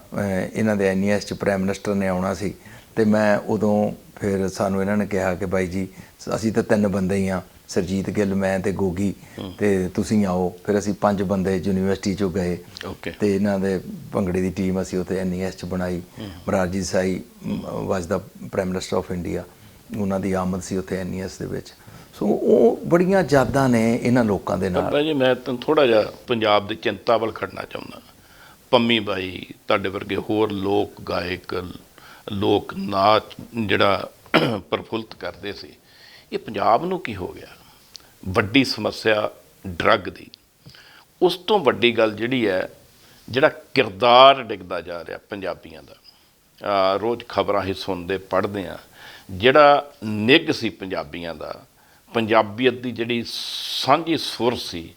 ਇਹਨਾਂ ਦੇ NAS 'ਚ ਪ੍ਰਾਈਮ ਮਿਨਿਸਟਰ ਨੇ ਆਉਣਾ ਸੀ, ਅਤੇ ਮੈਂ ਉਦੋਂ ਫਿਰ ਸਾਨੂੰ ਇਹਨਾਂ ਨੇ ਕਿਹਾ ਕਿ ਬਾਈ ਜੀ ਅਸੀਂ ਤਾਂ 3 ਬੰਦੇ ਹੀ ਹਾਂ, ਸਰਜੀਤ ਗਿੱਲ, ਮੈਂ ਤੇ ਗੋਗੀ, ਤੇ ਤੁਸੀਂ ਆਓ। ਫਿਰ ਅਸੀਂ 5 ਬੰਦੇ ਯੂਨੀਵਰਸਿਟੀ 'ਚੋਂ ਗਏ ਤੇ ਇਹਨਾਂ ਦੇ ਭੰਗੜੇ ਦੀ ਟੀਮ ਅਸੀਂ ਉੱਥੇ NES 'ਚ ਬਣਾਈ। ਮਰਾਰਜੀ ਦੇਸਾਈ ਵਾਜ ਦਾ ਪ੍ਰਾਈਮ ਮਿਨਿਸਟਰ ਆਫ ਇੰਡੀਆ, ਉਹਨਾਂ ਦੀ ਆਮਦ ਸੀ ਉੱਥੇ NES ਦੇ ਵਿੱਚ। ਸੋ ਉਹ ਬੜੀਆਂ ਯਾਦਾਂ ਨੇ ਇਹਨਾਂ ਲੋਕਾਂ ਦੇ ਨਾਲ। ਬਾਬਾ ਜੀ ਮੈਂ ਤਾਂ ਥੋੜ੍ਹਾ ਜਿਹਾ ਪੰਜਾਬ ਦੀ ਚਿੰਤਾ ਵੱਲ ਖੜਨਾ ਚਾਹੁੰਦਾ। ਪੰਮੀ ਬਾਈ, ਤੁਹਾਡੇ ਵਰਗੇ ਹੋਰ ਲੋਕ ਗਾਇਕ, ਲੋਕ ਨਾਚ ਜਿਹੜਾ ਪ੍ਰਫੁੱਲਤ ਕਰਦੇ ਸੀ, ਇਹ ਪੰਜਾਬ ਨੂੰ ਕੀ ਹੋ ਗਿਆ? ਵੱਡੀ ਸਮੱਸਿਆ ਡਰੱਗ ਦੀ। ਉਸ ਤੋਂ ਵੱਡੀ ਗੱਲ ਜਿਹੜੀ ਹੈ, ਜਿਹੜਾ ਕਿਰਦਾਰ ਡਿੱਗਦਾ ਜਾ ਰਿਹਾ ਪੰਜਾਬੀਆਂ ਦਾ। ਰੋਜ਼ ਖਬਰਾਂ ਹੀ ਸੁਣਦੇ ਪੜ੍ਹਦੇ ਹਾਂ। ਜਿਹੜਾ ਨਿੱਘ ਸੀ ਪੰਜਾਬੀਆਂ ਦਾ, ਪੰਜਾਬੀਅਤ ਦੀ ਜਿਹੜੀ ਸਾਂਝੀ ਸੁਰ ਸੀ,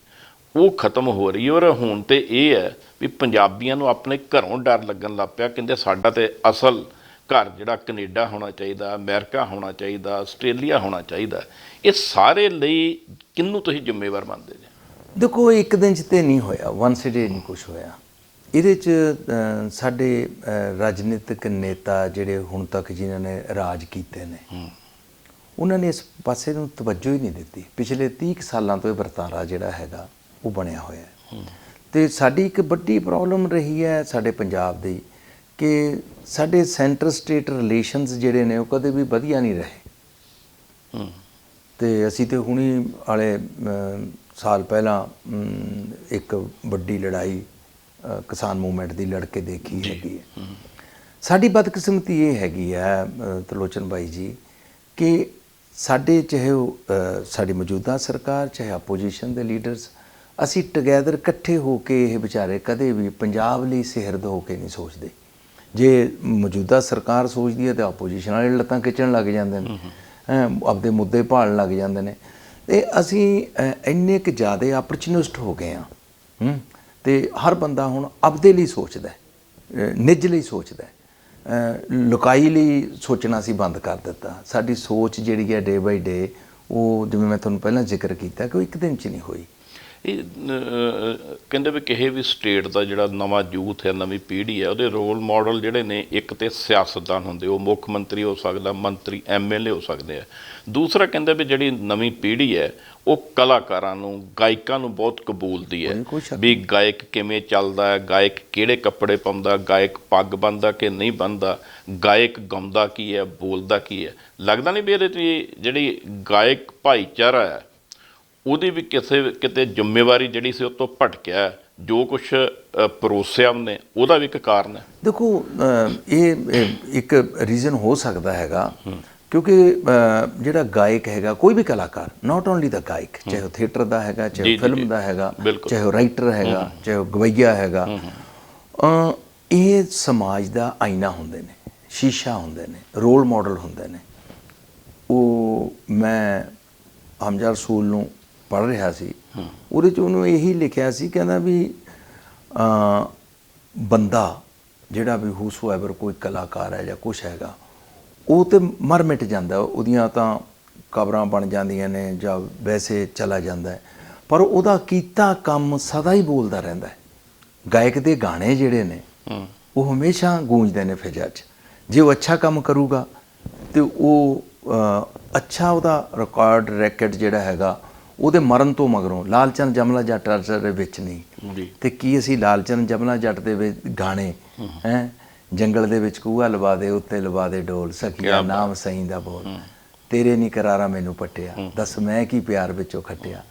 ਉਹ ਖਤਮ ਹੋ ਰਹੀ। ਔਰ ਹੁਣ ਤੇ ਇਹ ਹੈ ਵੀ ਪੰਜਾਬੀਆਂ ਨੂੰ ਆਪਣੇ ਘਰੋਂ ਡਰ ਲੱਗਣ ਲੱਗ ਪਿਆ। ਕਹਿੰਦੇ ਸਾਡਾ ਤੇ ਅਸਲ ਘਰ ਜਿਹੜਾ ਕੈਨੇਡਾ ਹੋਣਾ ਚਾਹੀਦਾ, ਅਮਰੀਕਾ ਹੋਣਾ ਚਾਹੀਦਾ, ਆਸਟ੍ਰੇਲੀਆ ਹੋਣਾ ਚਾਹੀਦਾ। ਇਹ ਸਾਰੇ ਲਈ ਕਿਹਨੂੰ ਤੁਸੀਂ ਜ਼ਿੰਮੇਵਾਰ ਮੰਨਦੇ ਜੀ? ਦੇਖੋ, ਇੱਕ ਦਿਨ 'ਚ ਤੇ ਨਹੀਂ ਹੋਇਆ, ਵਨ ਡੇ ਨਹੀਂ ਕੁਛ ਹੋਇਆ। ਇਹਦੇ 'ਚ ਸਾਡੇ ਰਾਜਨੀਤਿਕ ਨੇਤਾ ਜਿਹੜੇ ਹੁਣ ਤੱਕ ਜਿਨ੍ਹਾਂ ਨੇ ਰਾਜ ਕੀਤੇ ਨੇ, ਉਹਨਾਂ ਨੇ ਇਸ ਪਾਸੇ ਨੂੰ ਤਵੱਜੋ ਹੀ ਨਹੀਂ ਦਿੱਤੀ। ਪਿਛਲੇ 30 ਸਾਲਾਂ ਤੋਂ ਇਹ ਵਰਤਾਰਾ ਜਿਹੜਾ ਹੈਗਾ ਉਹ ਬਣਿਆ ਹੋਇਆ ਹੈ। ਅਤੇ ਸਾਡੀ ਇੱਕ ਵੱਡੀ ਪ੍ਰੋਬਲਮ ਰਹੀ ਹੈ ਸਾਡੇ ਪੰਜਾਬ ਦੀ, ਕਿ ਸਾਡੇ ਸੈਂਟਰ ਸਟੇਟ ਰਿਲੇਸ਼ਨਸ ਜਿਹੜੇ ਨੇ ਉਹ ਕਦੇ ਵੀ ਵਧੀਆ ਨਹੀਂ ਰਹੇ। ਅਤੇ ਅਸੀਂ ਤਾਂ ਹੁਣੀ ਵਾਲੇ ਸਾਲ ਪਹਿਲਾਂ ਇੱਕ ਵੱਡੀ ਲੜਾਈ ਕਿਸਾਨ ਮੂਵਮੈਂਟ ਦੀ ਲੜ ਕੇ ਦੇਖੀ ਹੈਗੀ ਹੈ। ਸਾਡੀ ਬਦਕਿਸਮਤੀ ਇਹ ਹੈਗੀ ਹੈ ਤਰਲੋਚਨ ਬਾਈ ਜੀ, ਕਿ ਸਾਡੇ ਚਾਹੇ ਉਹ ਸਾਡੀ ਮੌਜੂਦਾ ਸਰਕਾਰ, ਚਾਹੇ ਆਪੋਜੀਸ਼ਨ ਦੇ ਲੀਡਰਸ, ਅਸੀਂ ਟੁਗੈਦਰ ਇਕੱਠੇ ਹੋ ਕੇ ਇਹ ਵਿਚਾਰੇ ਕਦੇ ਵੀ ਪੰਜਾਬ ਲਈ ਸਿਰਦ ਹੋ ਕੇ ਨਹੀਂ ਸੋਚਦੇ। ਜੇ ਮੌਜੂਦਾ ਸਰਕਾਰ ਸੋਚਦੀ ਹੈ ਤਾਂ ਆਪੋਜੀਸ਼ਨ ਵਾਲੇ ਲੱਤਾਂ ਖਿੱਚਣ ਲੱਗ ਜਾਂਦੇ ਨੇ, ਆਪਦੇ ਮੁੱਦੇ ਭਾਲਣ ਲੱਗ ਜਾਂਦੇ ਨੇ। ਅਤੇ ਅਸੀਂ ਇੰਨੇ ਕੁ ਜ਼ਿਆਦਾ ਆਪਰਚੂਨਿਸਟ ਹੋ ਗਏ ਹਾਂ, ਅਤੇ ਹਰ ਬੰਦਾ ਹੁਣ ਆਪਦੇ ਲਈ ਸੋਚਦਾ, ਨਿੱਜ ਲਈ ਸੋਚਦਾ। ਲੁਕਾਈ ਲਈ ਸੋਚਣਾ ਅਸੀਂ ਬੰਦ ਕਰ ਦਿੱਤਾ। ਸਾਡੀ ਸੋਚ ਜਿਹੜੀ ਹੈ ਡੇ ਬਾਈ ਡੇ, ਉਹ ਜਿਵੇਂ ਮੈਂ ਤੁਹਾਨੂੰ ਪਹਿਲਾਂ ਜ਼ਿਕਰ ਕੀਤਾ ਕਿ ਉਹ ਇੱਕ ਦਿਨ 'ਚ ਨਹੀਂ ਹੋਈ। ਇਹ ਕਹਿੰਦੇ ਵੀ ਕਿਸੇ ਵੀ ਸਟੇਟ ਦਾ ਜਿਹੜਾ ਨਵਾਂ ਯੂਥ ਹੈ, ਨਵੀਂ ਪੀੜ੍ਹੀ ਹੈ, ਉਹਦੇ ਰੋਲ ਮਾਡਲ ਜਿਹੜੇ ਨੇ, ਇੱਕ ਤਾਂ ਸਿਆਸਤਦਾਨ ਹੁੰਦੇ, ਉਹ ਮੁੱਖ ਮੰਤਰੀ ਹੋ ਸਕਦਾ, ਮੰਤਰੀ, MLA ਹੋ ਸਕਦੇ ਆ। ਦੂਸਰਾ ਕਹਿੰਦੇ ਵੀ ਜਿਹੜੀ ਨਵੀਂ ਪੀੜ੍ਹੀ ਹੈ ਉਹ ਕਲਾਕਾਰਾਂ ਨੂੰ, ਗਾਇਕਾਂ ਨੂੰ ਬਹੁਤ ਕਬੂਲਦੀ ਹੈ ਵੀ ਗਾਇਕ ਕਿਵੇਂ ਚੱਲਦਾ ਹੈ, ਗਾਇਕ ਕਿਹੜੇ ਕੱਪੜੇ ਪਾਉਂਦਾ, ਗਾਇਕ ਪੱਗ ਬੰਨ੍ਹਦਾ ਕਿ ਨਹੀਂ ਬੰਨ੍ਹਦਾ, ਗਾਇਕ ਗਾਉਂਦਾ ਕੀ ਹੈ, ਬੋਲਦਾ ਕੀ ਹੈ। ਲੱਗਦਾ ਨਹੀਂ ਵੀ ਇਹਦੇ 'ਚ ਜਿਹੜੀ ਗਾਇਕ ਭਾਈਚਾਰਾ ਹੈ ਉਹਦੀ ਵੀ ਕਿਤੇ ਜ਼ਿੰਮੇਵਾਰੀ ਜਿਹੜੀ ਸੀ ਉਹ ਤੋਂ ਭਟਕਿਆ, ਜੋ ਕੁਛ ਪਰੋਸਿਆ ਉਹਨੇ, ਉਹਦਾ ਵੀ ਇੱਕ ਕਾਰਨ ਹੈ? ਦੇਖੋ, ਇਹ ਇੱਕ ਰੀਜ਼ਨ ਹੋ ਸਕਦਾ ਹੈਗਾ, ਕਿਉਂਕਿ ਜਿਹੜਾ ਗਾਇਕ ਹੈਗਾ, ਕੋਈ ਵੀ ਕਲਾਕਾਰ, ਨਾਟ ਓਨਲੀ ਦਾ ਗਾਇਕ, ਚਾਹੇ ਉਹ ਥੀਏਟਰ ਦਾ ਹੈਗਾ, ਚਾਹੇ ਉਹ ਫਿਲਮ ਦਾ ਹੈਗਾ, ਚਾਹੇ ਉਹ ਰਾਈਟਰ ਹੈਗਾ, ਚਾਹੇ ਉਹ ਗਵਈਆ ਹੈਗਾ, ਇਹ ਸਮਾਜ ਦਾ ਆਈਨਾ ਹੁੰਦੇ ਨੇ, ਸ਼ੀਸ਼ਾ ਹੁੰਦੇ ਨੇ, ਰੋਲ ਮਾਡਲ ਹੁੰਦੇ ਨੇ। ਉਹ ਮੈਂ ਹਮਜ਼ਾ ਰਸੂਲ ਨੂੰ ਪੜ੍ਹ ਰਿਹਾ ਸੀ, ਉਹਦੇ 'ਚ ਉਹਨੂੰ ਇਹੀ ਲਿਖਿਆ ਸੀ, ਕਹਿੰਦਾ ਵੀ ਬੰਦਾ ਜਿਹੜਾ ਵੀ ਹੂਸੋ ਐਵਰ, ਕੋਈ ਕਲਾਕਾਰ ਹੈ ਜਾਂ ਕੁਛ ਹੈਗਾ, ਉਹ ਤਾਂ ਮਰ ਮਿਟ ਜਾਂਦਾ, ਉਹਦੀਆਂ ਤਾਂ ਕਬਰਾਂ ਬਣ ਜਾਂਦੀਆਂ ਨੇ ਜਾਂ ਵੈਸੇ ਚਲਾ ਜਾਂਦਾ ਹੈ, ਪਰ ਉਹਦਾ ਕੀਤਾ ਕੰਮ ਸਦਾ ਹੀ ਬੋਲਦਾ ਰਹਿੰਦਾ ਹੈ। ਗਾਇਕ ਦੇ ਗਾਣੇ ਜਿਹੜੇ ਨੇ ਉਹ ਹਮੇਸ਼ਾ ਗੂੰਜਦੇ ਨੇ ਫਿਜ਼ਾ 'ਚ। ਜੇ ਉਹ ਅੱਛਾ ਕੰਮ ਕਰੂਗਾ ਅਤੇ ਉਹ ਅੱਛਾ ਉਹਦਾ ਰਿਕਾਰਡ ਰੈਕਡ ਜਿਹੜਾ ਹੈਗਾ, ਉਹਦੇ ਮਰਨ ਤੋਂ ਮਗਰੋਂ ਲਾਲਚੰਦ ਜਮਲਾ ਜੱਟ ਦੇ ਵਿੱਚ ਨਹੀਂ। ਅਤੇ ਕੀ ਅਸੀਂ ਲਾਲਚੰਦ ਜਮਲਾ ਜੱਟ ਦੇ ਵਿੱਚ ਗਾਣੇ, ਜੰਗਲ ਦੇ ਵਿੱਚ ਕੂਆ ਲਵਾ ਦੇ, ਉੱਤੇ ਲਵਾ ਦੇ ਡੋਲ, ਸਖੀਆ ਨਾਮ ਸਈਂ ਦਾ ਬੋਲ, ਤੇਰੇ ਨੀ ਕਰਾਰਾ ਮੈਨੂੰ ਪੱਟਿਆ, ਦੱਸ ਮੈਂ ਕੀ ਪਿਆਰ ਵਿੱਚੋਂ ਖੱਟਿਆ,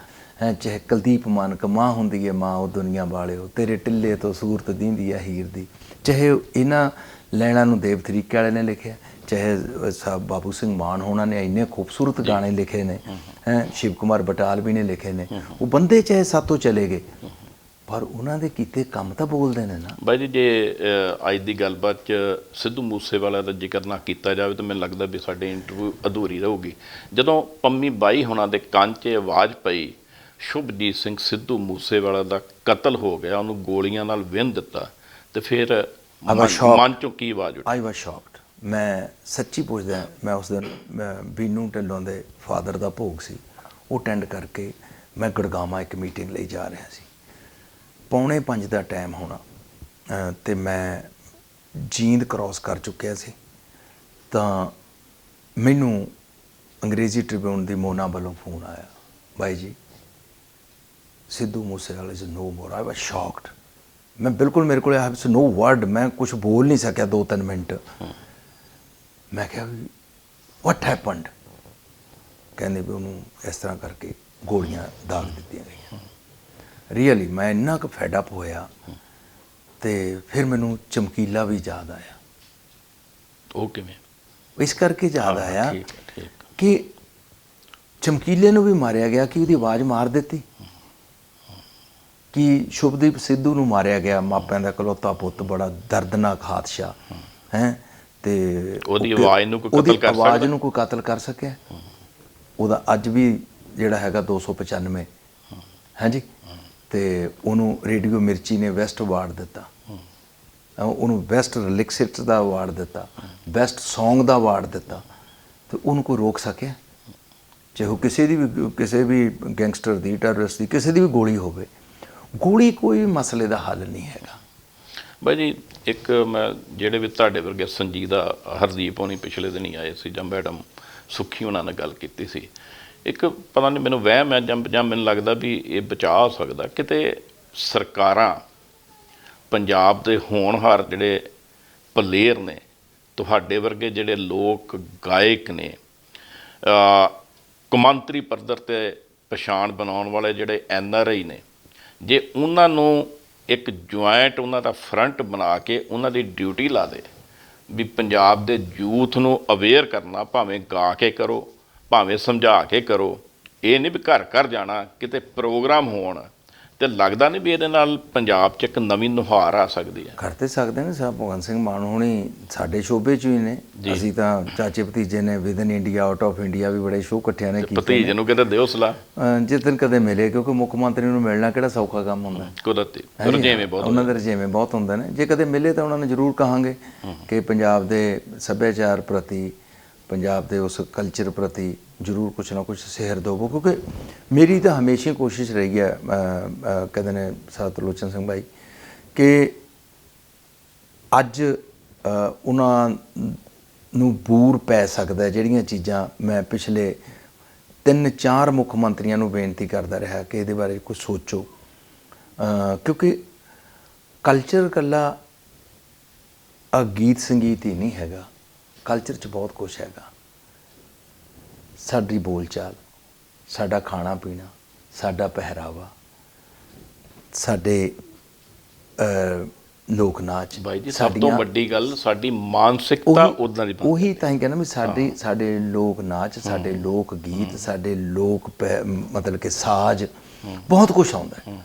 ਚਾਹੇ ਕੁਲਦੀਪ ਮਾਨਕ ਮਾਂ ਹੁੰਦੀ ਹੈ ਮਾਂ ਉਹ ਦੁਨੀਆ ਵਾਲਿਓ, ਤੇਰੇ ਟਿੱਲੇ ਤੋਂ ਸੂਰਤ ਦੀਂਦੀ ਹੈ ਹੀਰ ਦੀ। ਚਾਹੇ ਇਹਨਾਂ ਲੈਣਾ ਨੂੰ ਦੇਵ ਤਰੀਕੇ ਵਾਲੇ ਨੇ ਲਿਖਿਆ, ਚਾਹੇ ਸਾਹਿਬ ਬਾਬੂ ਸਿੰਘ ਮਾਨ ਹੋਣਾ ਨੇ ਇੰਨੇ ਖੂਬਸੂਰਤ ਗਾਣੇ ਲਿਖੇ ਨੇ, ਸ਼ਿਵ ਕੁਮਾਰ ਬਟਾਲਵੀ ਨੇ ਲਿਖੇ ਨੇ। ਉਹ ਬੰਦੇ ਚਾਹੇ ਸਾਤੋਂ ਚਲੇ ਗਏ, ਪਰ ਉਹਨਾਂ ਦੇ ਕੀਤੇ ਕੰਮ ਤਾਂ ਬੋਲਦੇ ਨੇ ਨਾ। ਬਾਈ ਜੀ, ਜੇ ਅੱਜ ਦੀ ਗੱਲਬਾਤ 'ਚ ਸਿੱਧੂ ਮੂਸੇਵਾਲਾ ਦਾ ਜ਼ਿਕਰ ਨਾ ਕੀਤਾ ਜਾਵੇ ਤਾਂ ਮੈਨੂੰ ਲੱਗਦਾ ਵੀ ਸਾਡੇ ਇੰਟਰਵਿਊ ਅਧੂਰੀ ਰਹੂਗੀ। ਜਦੋਂ ਪੰਮੀ ਬਾਈ ਹੋਣਾ ਦੇ ਕੰਨ 'ਚ ਆਵਾਜ਼ ਪਈ, ਸ਼ੁਭਜੀਤ ਸਿੰਘ ਸਿੱਧੂ ਮੂਸੇਵਾਲਾ ਦਾ ਕਤਲ ਹੋ ਗਿਆ, ਉਹਨੂੰ ਗੋਲੀਆਂ ਨਾਲ ਵਿੰਨ ਦਿੱਤਾ, ਤੇ ਫਿਰ ਮਨ 'ਚੋਂ ਕੀ ਆਵਾਜ਼ ਉੱਠੀ? ਆਈ ਵਾਜ਼ ਸ਼ੌਕਡ। ਮੈਂ ਸੱਚੀ ਪੁੱਛਦਾ, ਮੈਂ ਉਸ ਦਿਨ ਬੀਨੂ ਢਿੱਲੋਂ ਦੇ ਫਾਦਰ ਦਾ ਭੋਗ ਸੀ, ਉਹ ਅਟੈਂਡ ਕਰਕੇ ਮੈਂ ਗੁੜਗਾਵਾਂ ਇੱਕ ਮੀਟਿੰਗ ਲਈ ਜਾ ਰਿਹਾ ਸੀ। 4:45 ਦਾ ਟਾਈਮ ਹੋਣਾ, ਅਤੇ ਮੈਂ ਜੀਂਦ ਕ੍ਰੋਸ ਕਰ ਚੁੱਕਿਆ ਸੀ। ਤਾਂ ਮੈਨੂੰ ਅੰਗਰੇਜ਼ੀ ਟ੍ਰਿਬਿਊਨ ਦੀ ਮੋਨਾ ਵੱਲੋਂ ਫੋਨ ਆਇਆ, ਬਾਈ ਜੀ Sidhu Moosewala is no more. I was shocked. ਮੈਂ ਬਿਲਕੁਲ, ਮੇਰੇ ਕੋਲ ਹੈਵ ਨੋ ਵਰਡ, ਮੈਂ ਕੁਝ ਬੋਲ ਨਹੀਂ ਸਕਿਆ 2-3 ਮਿੰਟ। ਮੈਂ ਕਿਹਾ ਵੀ ਵਾਟ ਹੈਪਨਡ? ਕਹਿੰਦੇ ਵੀ ਉਹਨੂੰ ਇਸ ਤਰ੍ਹਾਂ ਕਰਕੇ ਗੋਲੀਆਂ ਦਾਗ ਦਿੱਤੀਆਂ ਗਈਆਂ। ਰੀਅਲੀ ਮੈਂ ਇੰਨਾ ਕੁ ਫੈਡ ਅਪ ਹੋਇਆ। ਤੇ ਫਿਰ ਮੈਨੂੰ ਚਮਕੀਲਾ ਵੀ ਯਾਦ ਆਇਆ। ਉਹ ਕਿਵੇਂ? ਇਸ ਕਰਕੇ ਯਾਦ ਆਇਆ ਠੀਕ ਹੈ, ਠੀਕ। ਕਿ ਚਮਕੀਲੇ ਨੂੰ ਵੀ ਮਾਰਿਆ ਗਿਆ ਕਿ ਉਹਦੀ ਆਵਾਜ਼ ਮਾਰ ਦਿੱਤੀ, ਕਿ ਸ਼ੁਭਦੀਪ ਸਿੱਧੂ ਨੂੰ ਮਾਰਿਆ ਗਿਆ, ਮਾਪਿਆਂ ਦਾ ਇਕਲੌਤਾ ਪੁੱਤ, ਬੜਾ ਦਰਦਨਾਕ ਹਾਦਸਾ ਹੈ। ਤੇ ਉਹਦੀ ਆਵਾਜ਼ ਨੂੰ ਕੋਈ ਕਤਲ ਕਰ ਸਕਦਾ? ਆਵਾਜ਼ ਨੂੰ ਕੋਈ ਕਤਲ ਕਰ ਸਕਿਆ? ਉਹਦਾ ਅੱਜ ਵੀ ਜਿਹੜਾ ਹੈਗਾ 295 ਹੈ ਜੀ। ਤੇ ਉਹਨੂੰ ਰੇਡੀਓ ਮਿਰਚੀ ਨੇ ਬੈਸਟ ਅਵਾਰਡ ਦਿੱਤਾ, ਉਹਨੂੰ ਬੈਸਟ ਲਿਕਸਿਟ ਦਾ ਅਵਾਰਡ ਦਿੱਤਾ, ਬੈਸਟ ਸੌਂਗ ਦਾ ਅਵਾਰਡ ਦਿੱਤਾ। ਤੇ ਉਹਨੂੰ ਕੋਈ ਰੋਕ ਸਕਿਆ? ਚਾਹੇ ਉਹ ਕਿਸੇ ਵੀ ਗੈਂਗਸਟਰ ਦੀ, ਟੈਰਰਿਸਟ ਦੀ, ਕਿਸੇ ਦੀ ਵੀ ਗੋਲੀ ਹੋਵੇ, ਗੋਲੀ ਕੋਈ ਮਸਲੇ ਦਾ ਹੱਲ ਨਹੀਂ ਹੈਗਾ। ਬਾਈ ਜੀ ਇੱਕ ਮੈਂ ਜਿਹੜੇ ਵੀ ਤੁਹਾਡੇ ਵਰਗੇ ਸੰਜੀਦਾ ਹਰਦੀਪ ਹੋਣੀ ਪਿਛਲੇ ਦਿਨ ਹੀ ਆਏ ਸੀ, ਜਾਂ ਮੈਡਮ ਸੁੱਖੀ ਉਹਨਾਂ ਨਾਲ ਗੱਲ ਕੀਤੀ ਸੀ। ਇੱਕ ਪਤਾ ਨਹੀਂ ਮੈਨੂੰ ਵਹਿਮ ਹੈ ਜਾਂ ਮੈਨੂੰ ਲੱਗਦਾ ਵੀ ਇਹ ਬਚਾ ਹੋ ਸਕਦਾ। ਕਿਤੇ ਸਰਕਾਰਾਂ ਪੰਜਾਬ ਦੇ ਹੋਣਹਾਰ ਜਿਹੜੇ ਪਲੇਅਰ ਨੇ, ਤੁਹਾਡੇ ਵਰਗੇ ਜਿਹੜੇ ਲੋਕ ਗਾਇਕ ਨੇ, ਕੌਮਾਂਤਰੀ ਪੱਧਰ 'ਤੇ ਪਛਾਣ ਬਣਾਉਣ ਵਾਲੇ ਜਿਹੜੇ NRI ਨੇ, ਜੇ ਉਹਨਾਂ ਨੂੰ ਇੱਕ ਜੁਆਇੰਟ ਉਹਨਾਂ ਦਾ ਫਰੰਟ ਬਣਾ ਕੇ ਉਹਨਾਂ ਦੀ ਡਿਊਟੀ ਲਾ ਦੇ ਵੀ ਪੰਜਾਬ ਦੇ ਯੂਥ ਨੂੰ ਅਵੇਅਰ ਕਰਨਾ, ਭਾਵੇਂ ਗਾ ਕੇ ਕਰੋ, ਭਾਵੇਂ ਸਮਝਾ ਕੇ ਕਰੋ, ਇਹ ਨਹੀਂ ਵੀ ਘਰ ਘਰ ਜਾਣਾ, ਕਿਤੇ ਪ੍ਰੋਗਰਾਮ ਹੋਣ, ਤੇ ਲੱਗਦਾ ਨਹੀਂ ਵੀ ਇਹਦੇ ਨਾਲ ਪੰਜਾਬ 'ਚ ਇੱਕ ਨਵੀਂ ਨੁਹਾਰ ਆ ਸਕਦੀ ਹੈ? ਕਰ ਤੇ ਸਕਦੇ ਨੇ ਸਾਹਿਬ। ਭਗਵੰਤ ਸਿੰਘ ਮਾਨ ਹੋਣੀ ਸਾਡੇ ਸ਼ੋਬੇ 'ਚ ਹੀ ਨੇ। ਅਸੀਂ ਤਾਂ ਚਾਚੇ ਭਤੀਜੇ ਨੇ, within India, out of India ਵੀ ਬੜੇ ਸ਼ੋਅ ਇਕੱਠਿਆਂ ਨੇ ਕੀਤੇ। ਭਤੀਜੇ ਨੂੰ ਕਿਤੇ ਦਿਓ ਸਲਾਹ। ਜਿੱਦਣ ਕਦੇ ਮਿਲੇ, ਕਿਉਂਕਿ ਮੁੱਖ ਮੰਤਰੀ ਨੂੰ ਮਿਲਣਾ ਕਿਹੜਾ ਸੌਖਾ ਕੰਮ ਹੁੰਦਾ। ਕੁਦਰਤੀ ਰਜੇਵੇਂ ਬਹੁਤ, ਉਹਨਾਂ ਦੇ ਰਜੇਵੇਂ ਬਹੁਤ ਹੁੰਦੇ ਨੇ। ਜੇ ਕਦੇ ਮਿਲੇ ਤਾਂ ਉਹਨਾਂ ਨੂੰ ਜ਼ਰੂਰ ਕਹਾਂਗੇ ਕਿ ਪੰਜਾਬ ਦੇ ਸੱਭਿਆਚਾਰ ਪ੍ਰਤੀ, ਪੰਜਾਬ ਦੇ ਉਸ ਕਲਚਰ ਪ੍ਰਤੀ ਜ਼ਰੂਰ ਕੁਛ ਨਾ ਕੁਛ ਸਿਹਰ ਦੇਵੋ। ਕਿਉਂਕਿ ਮੇਰੀ ਤਾਂ ਹਮੇਸ਼ਾ ਕੋਸ਼ਿਸ਼ ਰਹੀ ਹੈ, ਕਹਿੰਦੇ ਨੇ ਸਤਲੋਚਨ ਸਿੰਘ ਭਾਈ, ਕਿ ਅੱਜ ਉਹਨਾਂ ਨੂੰ ਬੂਰ ਪੈ ਸਕਦਾ ਜਿਹੜੀਆਂ ਚੀਜ਼ਾਂ ਮੈਂ ਪਿਛਲੇ 3-4 ਮੁੱਖ ਮੰਤਰੀਆਂ ਨੂੰ ਬੇਨਤੀ ਕਰਦਾ ਰਿਹਾ ਕਿ ਇਹਦੇ ਬਾਰੇ ਕੁਝ ਸੋਚੋ। ਕਿਉਂਕਿ ਕਲਚਰ ਇਕੱਲਾ ਗੀਤ ਸੰਗੀਤ ਹੀ ਨਹੀਂ ਹੈਗਾ, ਕਲਚਰ 'ਚ ਬਹੁਤ ਕੁਛ ਹੈਗਾ। ਸਾਡੀ ਬੋਲਚਾਲ, ਸਾਡਾ ਖਾਣਾ ਪੀਣਾ, ਸਾਡਾ ਪਹਿਰਾਵਾ, ਸਾਡੇ ਲੋਕ ਨਾਚ। ਬਾਈ ਜੀ ਸਭ ਤੋਂ ਵੱਡੀ ਗੱਲ ਸਾਡੀ ਮਾਨਸਿਕਤਾ ਉਦਾਂ ਦੀ। ਉਹੀ ਤਾਂ ਹੀ ਕਹਿੰਦਾ ਵੀ ਸਾਡੇ ਲੋਕ ਨਾਚ, ਸਾਡੇ ਲੋਕ ਗੀਤ, ਸਾਡੇ ਲੋਕ ਮਤਲਬ ਕਿ ਸਾਜ਼, ਬਹੁਤ ਕੁਛ ਆਉਂਦਾ,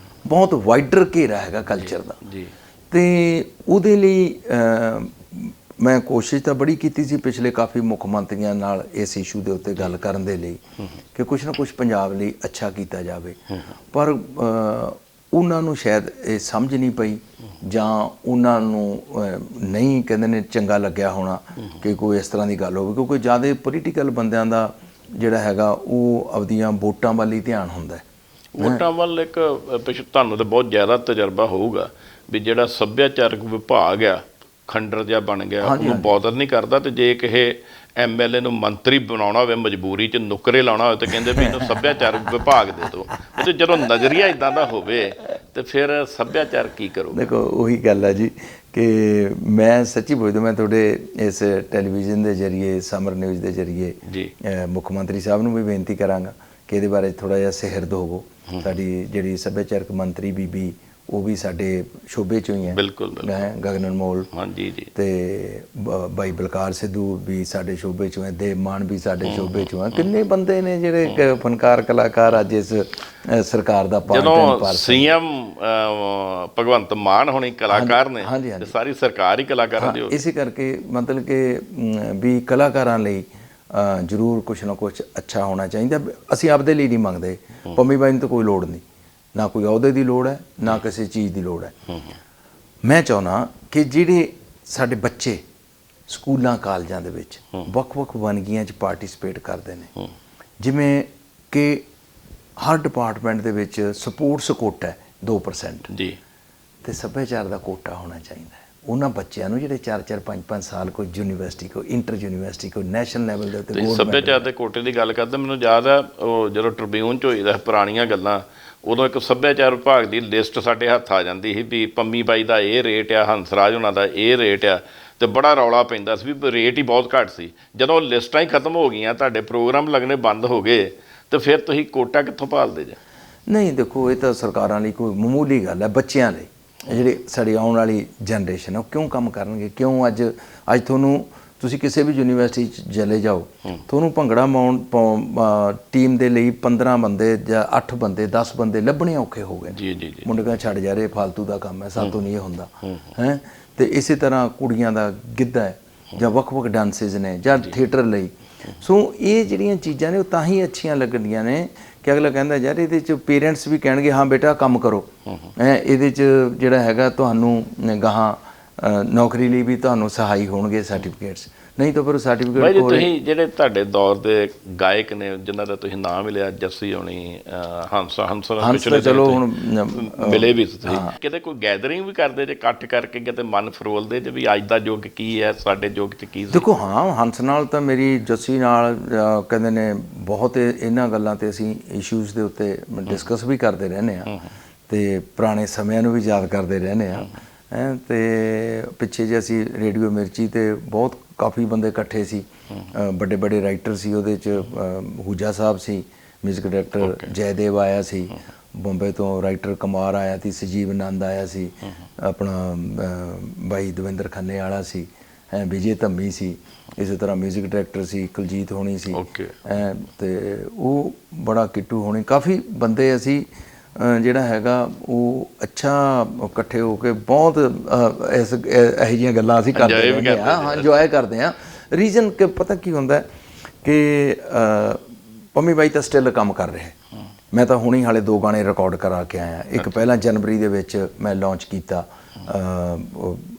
ਬਹੁਤ ਵਾਈਡਰ ਘੇਰਾ ਹੈਗਾ ਕਲਚਰ ਦਾ। ਤੇ ਉਹਦੇ ਲਈ ਮੈਂ ਕੋਸ਼ਿਸ਼ ਤਾਂ ਬੜੀ ਕੀਤੀ ਸੀ ਪਿਛਲੇ ਕਾਫੀ ਮੁੱਖ ਮੰਤਰੀਆਂ ਨਾਲ ਇਸ ਇਸ਼ੂ ਦੇ ਉੱਤੇ ਗੱਲ ਕਰਨ ਦੇ ਲਈ ਕਿ ਕੁਛ ਨਾ ਕੁਛ ਪੰਜਾਬ ਲਈ ਅੱਛਾ ਕੀਤਾ ਜਾਵੇ। ਪਰ ਉਹਨਾਂ ਨੂੰ ਸ਼ਾਇਦ ਇਹ ਸਮਝ ਨਹੀਂ ਪਈ, ਜਾਂ ਉਹਨਾਂ ਨੂੰ ਨਹੀਂ ਕਹਿੰਦੇ ਨੇ ਚੰਗਾ ਲੱਗਿਆ ਹੋਣਾ ਕਿ ਕੋਈ ਇਸ ਤਰ੍ਹਾਂ ਦੀ ਗੱਲ ਹੋਵੇ। ਕਿਉਂਕਿ ਜ਼ਿਆਦਾ ਪੋਲੀਟੀਕਲ ਬੰਦਿਆਂ ਦਾ ਜਿਹੜਾ ਹੈਗਾ ਉਹ ਆਪਦੀਆਂ ਵੋਟਾਂ ਵੱਲ ਹੀ ਧਿਆਨ ਹੁੰਦਾ ਹੈ। ਵੋਟਾਂ ਵੱਲ ਇੱਕ ਤੁਹਾਨੂੰ ਤਾਂ ਬਹੁਤ ਜ਼ਿਆਦਾ ਤਜਰਬਾ ਹੋਊਗਾ ਵੀ ਜਿਹੜਾ ਸੱਭਿਆਚਾਰਕ ਵਿਭਾਗ ਆ ਖੰਡਰ ਜਿਹਾ ਬਣ ਗਿਆ, ਉਹਨੂੰ ਬੋਦਰ ਨਹੀਂ ਕਰਦਾ। ਤੇ ਜੇ ਕਿਸੇ MLA ਨੂੰ ਮੰਤਰੀ ਬਣਾਉਣਾ ਹੋਵੇ, ਮਜਬੂਰੀ 'ਚ ਨੁਕਰੇ ਲਾਉਣਾ ਹੋਵੇ, ਤੇ ਕਹਿੰਦੇ ਵੀ ਇਹਨੂੰ ਸੱਭਿਆਚਾਰਕ ਵਿਭਾਗ ਦੇ ਦਿਓ। ਤੇ ਜਦੋਂ ਨਜ਼ਰੀਆ ਇੱਦਾਂ ਦਾ ਹੋਵੇ ਤੇ ਫਿਰ ਸੱਭਿਆਚਾਰ ਕੀ ਕਰੂਗਾ? ਦੇਖੋ ਉਹੀ ਗੱਲ ਹੈ ਜੀ ਕਿ ਮੈਂ ਸੱਚੀ ਪੁੱਛਦਾ, ਮੈਂ ਤੁਹਾਡੇ ਇਸ ਟੈਲੀਵਿਜ਼ਨ ਦੇ ਜ਼ਰੀਏ, ਸਮਰ ਨਿਊਜ਼ ਦੇ ਜ਼ਰੀਏ ਮੁੱਖ ਮੰਤਰੀ ਸਾਹਿਬ ਨੂੰ ਵੀ ਬੇਨਤੀ ਕਰਾਂਗਾ ਕਿ ਇਹਦੇ ਬਾਰੇ ਥੋੜ੍ਹਾ ਜਿਹਾ ਸਿਹਰਦ ਹੋਵੋ। ਸਾਡੀ ਜਿਹੜੀ ਸੱਭਿਆਚਾਰਕ ਮੰਤਰੀ ਬੀਬੀ, ਉਹ ਵੀ ਸਾਡੇ ਸ਼ੋਬੇ 'ਚੋਂ ਹੀ ਹੈ। ਬਿਲਕੁਲ ਗਗਨ ਅਨਮੋਲ, ਹਾਂਜੀ ਜੀ, ਤੇ ਬਾਈ ਬਲਕਾਰ ਸਿੱਧੂ ਵੀ ਸਾਡੇ ਸ਼ੋਬੇ 'ਚੋਂ ਹੈ, ਦੇਵ ਮਾਨ ਵੀ ਸਾਡੇ ਸ਼ੋਬੇ 'ਚੋਂ ਹੈ। ਕਿੰਨੇ ਬੰਦੇ ਨੇ ਜਿਹੜੇ ਫਨਕਾਰ ਕਲਾਕਾਰ ਅੱਜ ਇਸ ਸਰਕਾਰ ਦਾ ਪਾਰਟ। ਜਦੋਂ CM ਭਗਵੰਤ ਮਾਨ ਹੋਣੀ ਕਲਾਕਾਰ ਨੇ, ਤੇ ਸਾਰੀ ਸਰਕਾਰ ਹੀ ਕਲਾਕਾਰਾਂ ਦੀ ਹੋਵੇ। ਇਸੇ ਕਰਕੇ ਮਤਲਬ ਕਿ ਵੀ ਕਲਾਕਾਰਾਂ ਲਈ ਜ਼ਰੂਰ ਕੁਛ ਨਾ ਕੁਛ ਅੱਛਾ ਹੋਣਾ ਚਾਹੀਦਾ। ਅਸੀਂ ਆਪਦੇ ਲਈ ਨਹੀਂ ਮੰਗਦੇ, ਪੰਮੀ ਬਾਈ ਨੂੰ ਤਾਂ ਕੋਈ ਲੋੜ ਨਹੀਂ, ਨਾ ਕੋਈ ਅਹੁਦੇ ਦੀ ਲੋੜ ਹੈ, ਨਾ ਕਿਸੇ ਚੀਜ਼ ਦੀ ਲੋੜ ਹੈ। ਮੈਂ ਚਾਹੁੰਦਾ ਕਿ ਜਿਹੜੇ ਸਾਡੇ ਬੱਚੇ ਸਕੂਲਾਂ ਕਾਲਜਾਂ ਦੇ ਵਿੱਚ ਵੱਖ-ਵੱਖ ਵੰਨਗੀਆਂ 'ਚ ਪਾਰਟੀਸਪੇਟ ਕਰਦੇ ਨੇ, ਜਿਵੇਂ ਕਿ ਹਰ ਡਿਪਾਰਟਮੈਂਟ ਦੇ ਵਿੱਚ ਸਪੋਰਟਸ ਕੋਟਾ ਹੈ 2% ਜੀ, ਤੇ ਸੱਭਿਆਚਾਰ ਦਾ ਕੋਟਾ ਹੋਣਾ ਚਾਹੀਦਾ ਹੈ। ਉਹਨਾਂ ਬੱਚਿਆਂ ਨੂੰ ਜਿਹੜੇ 4-4 5-5 ਸਾਲ ਕੋਈ ਯੂਨੀਵਰਸਿਟੀ ਕੋਈ ਇੰਟਰ ਯੂਨੀਵਰਸਿਟੀ ਕੋਈ ਨੈਸ਼ਨਲ ਲੈਵਲ ਦੇ ਉੱਤੇ ਤੁਸੀਂ ਸੱਭਿਆਚਾਰ ਦੇ ਕੋਟੇ ਦੀ ਗੱਲ ਕਰਦੇ, ਮੈਨੂੰ ਯਾਦ ਆ ਉਹ ਜਦੋਂ ਟ੍ਰਿਬਿਊਨ 'ਚ ਹੋਈਦਾ ਪੁਰਾਣੀਆਂ ਗੱਲਾਂ, ਉਦੋਂ ਇੱਕ ਸੱਭਿਆਚਾਰ ਵਿਭਾਗ ਦੀ ਲਿਸਟ ਸਾਡੇ ਹੱਥ ਆ ਜਾਂਦੀ ਸੀ ਵੀ ਪੰਮੀ ਬਾਈ ਦਾ ਇਹ ਰੇਟ ਆ, ਹੰਸਰਾਜ ਉਹਨਾਂ ਦਾ ਇਹ ਰੇਟ ਆ, ਤੇ ਬੜਾ ਰੌਲਾ ਪੈਂਦਾ ਸੀ ਵੀ ਰੇਟ ਹੀ ਬਹੁਤ ਘੱਟ ਸੀ। ਜਦੋਂ ਲਿਸਟਾਂ ਹੀ ਖਤਮ ਹੋ ਗਈਆਂ, ਤੁਹਾਡੇ ਪ੍ਰੋਗਰਾਮ ਲੱਗਣੇ ਬੰਦ ਹੋ ਗਏ, ਤੇ ਫਿਰ ਤੁਸੀਂ ਕੋਟਾ ਕਿੱਥੋਂ ਭਾਲਦੇ ਜੇ? ਨਹੀਂ ਦੇਖੋ, ਇਹ ਤਾਂ ਸਰਕਾਰਾਂ ਲਈ ਕੋਈ ਮਾਮੂਲੀ ਗੱਲ ਹੈ। ਬੱਚਿਆਂ ਲਈ ਜਿਹੜੇ ਸਾਡੀ ਆਉਣ ਵਾਲੀ ਜਨਰੇਸ਼ਨ ਉਹ ਕਿਉਂ ਕੰਮ ਕਰਨਗੇ? ਕਿਉਂ ਅੱਜ ਤੁਹਾਨੂੰ ਤੁਸੀਂ ਕਿਸੇ ਵੀ ਯੂਨੀਵਰਸਿਟੀ 'ਚ ਚਲੇ ਜਾਓ, ਤੁਹਾਨੂੰ ਭੰਗੜਾ ਟੀਮ ਦੇ ਲਈ 15 ਬੰਦੇ ਜਾਂ 8 ਬੰਦੇ 10 ਬੰਦੇ ਲੱਭਣੇ ਔਖੇ ਹੋ ਗਏ। ਜੀ ਜੀ ਜੀ। ਮੁੰਡੇ ਕਹਿੰਦੇ ਛੱਡ ਜਾ ਰਹੇ, ਫਾਲਤੂ ਦਾ ਕੰਮ ਹੈ, ਸਾਤੋਂ ਨਹੀਂ ਇਹ ਹੁੰਦਾ ਹੈ। ਤੇ ਇਸੇ ਤਰ੍ਹਾਂ ਕੁੜੀਆਂ ਦਾ ਗਿੱਧਾ ਹੈ ਜਾਂ ਵੱਖ-ਵੱਖ ਡਾਂਸਿਸ ਨੇ ਜਾਂ ਥੀਏਟਰ ਲਈ। ਸੋ ਇਹ ਜਿਹੜੀਆਂ ਚੀਜ਼ਾਂ ਨੇ ਉਹ ਤਾਂ ਹੀ ਅੱਛੀਆਂ ਲੱਗਦੀਆਂ ਨੇ ਕਿ ਅਗਲਾ ਕਹਿੰਦਾ ਯਾਰ ਇਹਦੇ 'ਚ ਪੇਰੈਂਟਸ ਵੀ ਕਹਿਣਗੇ ਹਾਂ ਬੇਟਾ ਕੰਮ ਕਰੋ, ਇਹਦੇ 'ਚ ਜਿਹੜਾ ਹੈਗਾ ਤੁਹਾਨੂੰ ਗਾਹਾਂ ਨੌਕਰੀ ਲਈ ਵੀ ਤੁਹਾਨੂੰ ਸਹਾਈ ਹੋਣਗੇ ਸਰਟੀਫਿਕੇਟਸ, ਨਹੀਂ ਤਾਂ ਫਿਰ ਸਰਟੀਫਿਕੇਟ ਤੁਸੀਂ ਜਿਹੜੇ ਤੁਹਾਡੇ ਦੌਰ ਦੇ ਗਾਇਕ ਨੇ ਜਿਨ੍ਹਾਂ ਦਾ ਤੁਸੀਂ ਨਾਮ ਮਿਲਿਆ, ਜੱਸੀ ਹੋਣੀ, ਹੰਸ ਚਲੋ ਹੁਣ ਮਿਲੇ ਵੀ ਤੁਸੀਂ ਕਿਤੇ ਕੋਈ ਗੈਦਰਿੰਗ ਵੀ ਕਰਦੇ ਜੇ, ਇਕੱਠ ਕਰਕੇ ਕਿਤੇ ਮਨ ਫਰੋਲਦੇ ਜੇ ਵੀ ਅੱਜ ਦਾ ਯੁੱਗ ਕੀ ਹੈ, ਸਾਡੇ ਯੁੱਗ 'ਚ ਕੀ? ਦੇਖੋ ਹਾਂ, ਹੰਸ ਨਾਲ ਤਾਂ ਮੇਰੀ ਜੱਸੀ ਨਾਲ ਕਹਿੰਦੇ ਨੇ ਬਹੁਤ ਇਹਨਾਂ ਗੱਲਾਂ ਤੇ ਅਸੀਂ ਇਸ਼ੂਜ਼ ਦੇ ਉੱਤੇ ਡਿਸਕਸ ਵੀ ਕਰਦੇ ਰਹਿੰਦੇ ਹਾਂ ਤੇ ਪੁਰਾਣੇ ਸਮਿਆਂ ਨੂੰ ਵੀ ਯਾਦ ਕਰਦੇ ਰਹਿੰਦੇ ਹਾਂ। ਤੇ ਪਿੱਛੇ ਜੇ ਅਸੀਂ ਰੇਡੀਓ ਮਿਰਚੀ ਤੇ ਬਹੁਤ ਕਾਫੀ ਬੰਦੇ ਇਕੱਠੇ ਸੀ, ਵੱਡੇ ਵੱਡੇ ਰਾਈਟਰ ਸੀ ਉਹਦੇ 'ਚ। ਹੂਜਾ ਸਾਹਿਬ ਸੀ, ਮਿਊਜ਼ਿਕ ਡਾਇਰੈਕਟਰ ਜੈਦੇਵ ਆਇਆ ਸੀ, ਬੰਬੇ ਤੋਂ ਰਾਈਟਰ ਕੁਮਾਰ ਆਇਆ ਸੀ, ਸਜੀਵ ਆਨੰਦ ਆਇਆ ਸੀ, ਆਪਣਾ ਬਾਈ ਦਵਿੰਦਰ ਖੰਨੇ ਵਾਲਾ ਸੀ, ਵਿਜੇ ਧੰਮੀ ਸੀ, ਇਸੇ ਤਰ੍ਹਾਂ ਮਿਊਜ਼ਿਕ ਡਾਇਰੈਕਟਰ ਸੀ ਕੁਲਜੀਤ ਹੋਣੀ ਸੀ, ਤੇ ਉਹ ਬੜਾ ਕਿੱਟੂ ਹੋਣੀ, ਕਾਫੀ ਬੰਦੇ ਅਸੀਂ ਜਿਹੜਾ ਹੈਗਾ ਉਹ ਅੱਛਾ ਇਕੱਠੇ ਹੋ ਕੇ ਬਹੁਤ ਇਹੋ ਜਿਹੀਆਂ ਗੱਲਾਂ ਅਸੀਂ ਕਰਦੇ ਰਹਿੰਦੇ ਹਾਂ। ਹਾਂ, ਇੰਜੋਏ ਕਰਦੇ ਹਾਂ। ਰੀਜ਼ਨ ਕਿ ਪਤਾ ਕੀ ਹੁੰਦਾ ਕਿ ਪੰਮੀ ਬਾਈ ਤਾਂ ਸਟਿਲ ਕੰਮ ਕਰ ਰਿਹਾ। ਮੈਂ ਤਾਂ ਹੁਣੀ ਹਾਲੇ 2 ਗਾਣੇ ਰਿਕਾਰਡ ਕਰਾ ਕੇ ਆਇਆ। ਇੱਕ ਪਹਿਲਾਂ ਜਨਵਰੀ ਦੇ ਵਿੱਚ ਮੈਂ ਲਾਂਚ ਕੀਤਾ,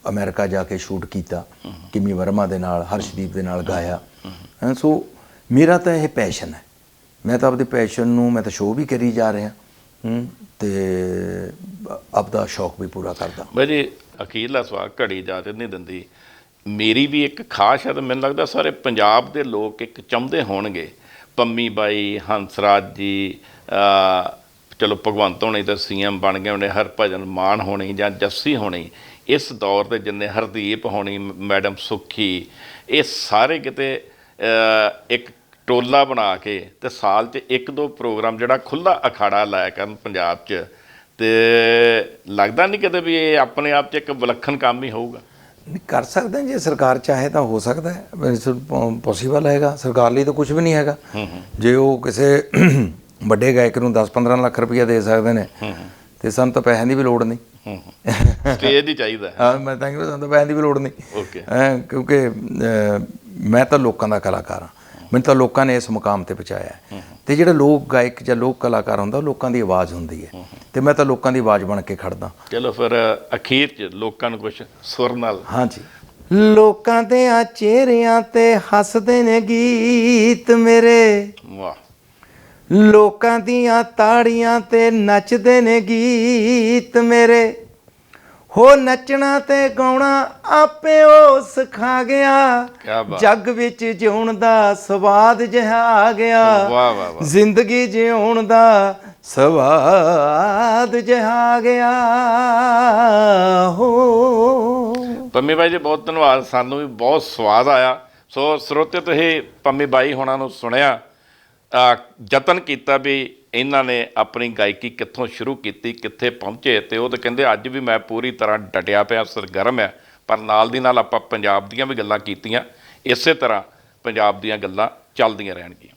ਅਮਰੀਕਾ ਜਾ ਕੇ ਸ਼ੂਟ ਕੀਤਾ, ਕਿਮੀ ਵਰਮਾ ਦੇ ਨਾਲ, ਹਰਸ਼ਦੀਪ ਦੇ ਨਾਲ ਗਾਇਆ। ਸੋ ਮੇਰਾ ਤਾਂ ਇਹ ਪੈਸ਼ਨ ਹੈ, ਮੈਂ ਤਾਂ ਆਪਦੇ ਪੈਸ਼ਨ ਨੂੰ ਮੈਂ ਤਾਂ ਸ਼ੋਅ ਵੀ ਕਰੀ ਜਾ ਰਿਹਾ ਤੇ ਆਪਦਾ ਸ਼ੌਕ ਵੀ ਪੂਰਾ ਕਰਦਾ। ਬਾਈ ਜੀ ਅਖੀਰਲਾ ਸਵਾਲ, ਘੜੀ ਇਜਾਜ਼ਤ ਨਹੀਂ ਦਿੰਦੀ, ਮੇਰੀ ਵੀ ਇੱਕ ਖਾਸ ਹੈ ਤੇ ਮੈਨੂੰ ਲੱਗਦਾ ਸਾਰੇ ਪੰਜਾਬ ਦੇ ਲੋਕ ਇੱਕ ਚਾਹੁੰਦੇ ਹੋਣਗੇ ਪੰਮੀ ਬਾਈ, ਹੰਸਰਾਜ ਜੀ, ਚਲੋ ਭਗਵੰਤ ਹੋਣੀ ਤਾਂ CM ਬਣ ਗਏ ਹੋਣੇ, ਹਰਭਜਨ ਮਾਨ ਹੋਣੀ ਜਾਂ ਜੱਸੀ ਹੋਣੀ, ਇਸ ਦੌਰ ਦੇ ਜਿੰਨੇ, ਹਰਦੀਪ ਹੋਣੀ, ਮੈਡਮ ਸੁੱਖੀ, ਇਹ ਸਾਰੇ ਕਿਤੇ ਇੱਕ ਟੋਲਾ ਬਣਾ ਕੇ ਤੇ ਸਾਲ 'ਚ 1-2 ਪ੍ਰੋਗਰਾਮ ਜਿਹੜਾ ਖੁੱਲ੍ਹਾ ਅਖਾੜਾ ਲਾਇਆ ਕਰਨ ਪੰਜਾਬ 'ਚ, ਤੇ ਲੱਗਦਾ ਨਹੀਂ ਕਿਤੇ ਵੀ ਇਹ ਆਪਣੇ ਆਪ 'ਚ ਇੱਕ ਵਿਲੱਖਣ ਕੰਮ ਹੀ ਹੋਊਗਾ? ਕਰ ਸਕਦੇ ਜੇ ਸਰਕਾਰ ਚਾਹੇ ਤਾਂ ਹੋ ਸਕਦਾ ਹੈ, ਪੋਸੀਬਲ ਹੈਗਾ। ਸਰਕਾਰ ਲਈ ਤਾਂ ਕੁਝ ਵੀ ਨਹੀਂ ਹੈਗਾ। ਜੇ ਉਹ ਕਿਸੇ ਵੱਡੇ ਗਾਇਕ ਨੂੰ 10-15 ਲੱਖ ਰੁਪਈਆ ਦੇ ਸਕਦੇ ਨੇ ਤੇ ਸਾਨੂੰ ਤਾਂ ਪੈਸਿਆਂ ਦੀ ਵੀ ਲੋੜ ਨਹੀਂ, ਸਟੇਜ ਹੀ ਚਾਹੀਦਾ। ਹਾਂ, ਮੈਂ ਤਾਂ ਕਹਿੰਦਾ ਸਾਨੂੰ ਤਾਂ ਪੈਸਿਆਂ ਦੀ ਵੀ ਲੋੜ ਨਹੀਂ, ਕਿਉਂਕਿ ਮੈਂ ਤਾਂ ਲੋਕਾਂ ਦਾ ਕਲਾਕਾਰ ਹਾਂ। ਮੈਨੂੰ ਤਾਂ ਲੋਕਾਂ ਨੇ ਇਸ ਮੁਕਾਮ ਤੇ ਪਹੁੰਚਾਇਆ ਹੈ ਤੇ ਜਿਹੜਾ ਲੋਕ ਗਾਇਕ ਜਾਂ ਲੋਕ ਕਲਾਕਾਰ ਹੁੰਦਾ ਉਹ ਲੋਕਾਂ ਦੀ ਆਵਾਜ਼ ਹੁੰਦੀ ਹੈ ਤੇ ਮੈਂ ਤਾਂ ਲੋਕਾਂ ਦੀ ਆਵਾਜ਼ ਬਣ ਕੇ ਖੜਦਾ। ਚਲੋ ਫਿਰ ਅਖੀਰ 'ਚ ਲੋਕਾਂ ਨੂੰ ਕੁਛ ਸੁਰ ਨਾਲ। ਹਾਂਜੀ। ਲੋਕਾਂ ਦੇ ਆ ਚਿਹਰਿਆਂ ਤੇ ਹੱਸਦੇ ਨੇ ਗੀਤ ਮੇਰੇ, ਵਾਹ। ਲੋਕਾਂ ਦੀਆਂ ਤਾੜੀਆਂ ਤੇ ਨੱਚਦੇ ਨੇ ਗੀਤ ਮੇਰੇ, ਹੋ ਨੱਚਣਾ ਤੇ ਗਾਉਣਾ ਆਪੇ ਉਹ ਸਿਖਾ ਗਿਆ, ਜੱਗ ਵਿੱਚ ਜਿਉਣ ਦਾ ਸਵਾਦ ਜਿਹਾ ਆ ਗਿਆ, ਜ਼ਿੰਦਗੀ ਜਿਉਣ ਦਾ ਸਵਾਦ ਜਿਹਾ ਆ ਗਿਆ। ਹੋ ਪੰਮੀ ਬਾਈ ਜੀ ਬਹੁਤ ਧੰਨਵਾਦ, ਸਾਨੂੰ ਵੀ ਬਹੁਤ ਸਵਾਦ ਆਇਆ। ਸੋ ਸਰੋਤੇ ਤੁਸੀਂ ਪੰਮੀ ਬਾਈ ਹੋਣਾ ਨੂੰ ਸੁਣਿਆ, ਯਤਨ ਕੀਤਾ ਵੀ ਇਹਨਾਂ ਨੇ ਆਪਣੀ ਗਾਇਕੀ ਕਿੱਥੋਂ ਸ਼ੁਰੂ ਕੀਤੀ, ਕਿੱਥੇ ਪਹੁੰਚੇ, ਤੇ ਉਹ ਤਾਂ ਕਹਿੰਦੇ ਅੱਜ ਵੀ ਮੈਂ ਪੂਰੀ ਤਰ੍ਹਾਂ ਡਟਿਆ ਪਿਆ, ਸਰਗਰਮ ਹੈ। ਪਰ ਨਾਲ ਦੀ ਨਾਲ ਆਪਾਂ ਪੰਜਾਬ ਦੀਆਂ ਵੀ ਗੱਲਾਂ ਕੀਤੀਆਂ, ਇਸੇ ਤਰ੍ਹਾਂ ਪੰਜਾਬ ਦੀਆਂ ਗੱਲਾਂ ਚੱਲਦੀਆਂ ਰਹਿਣਗੀਆਂ।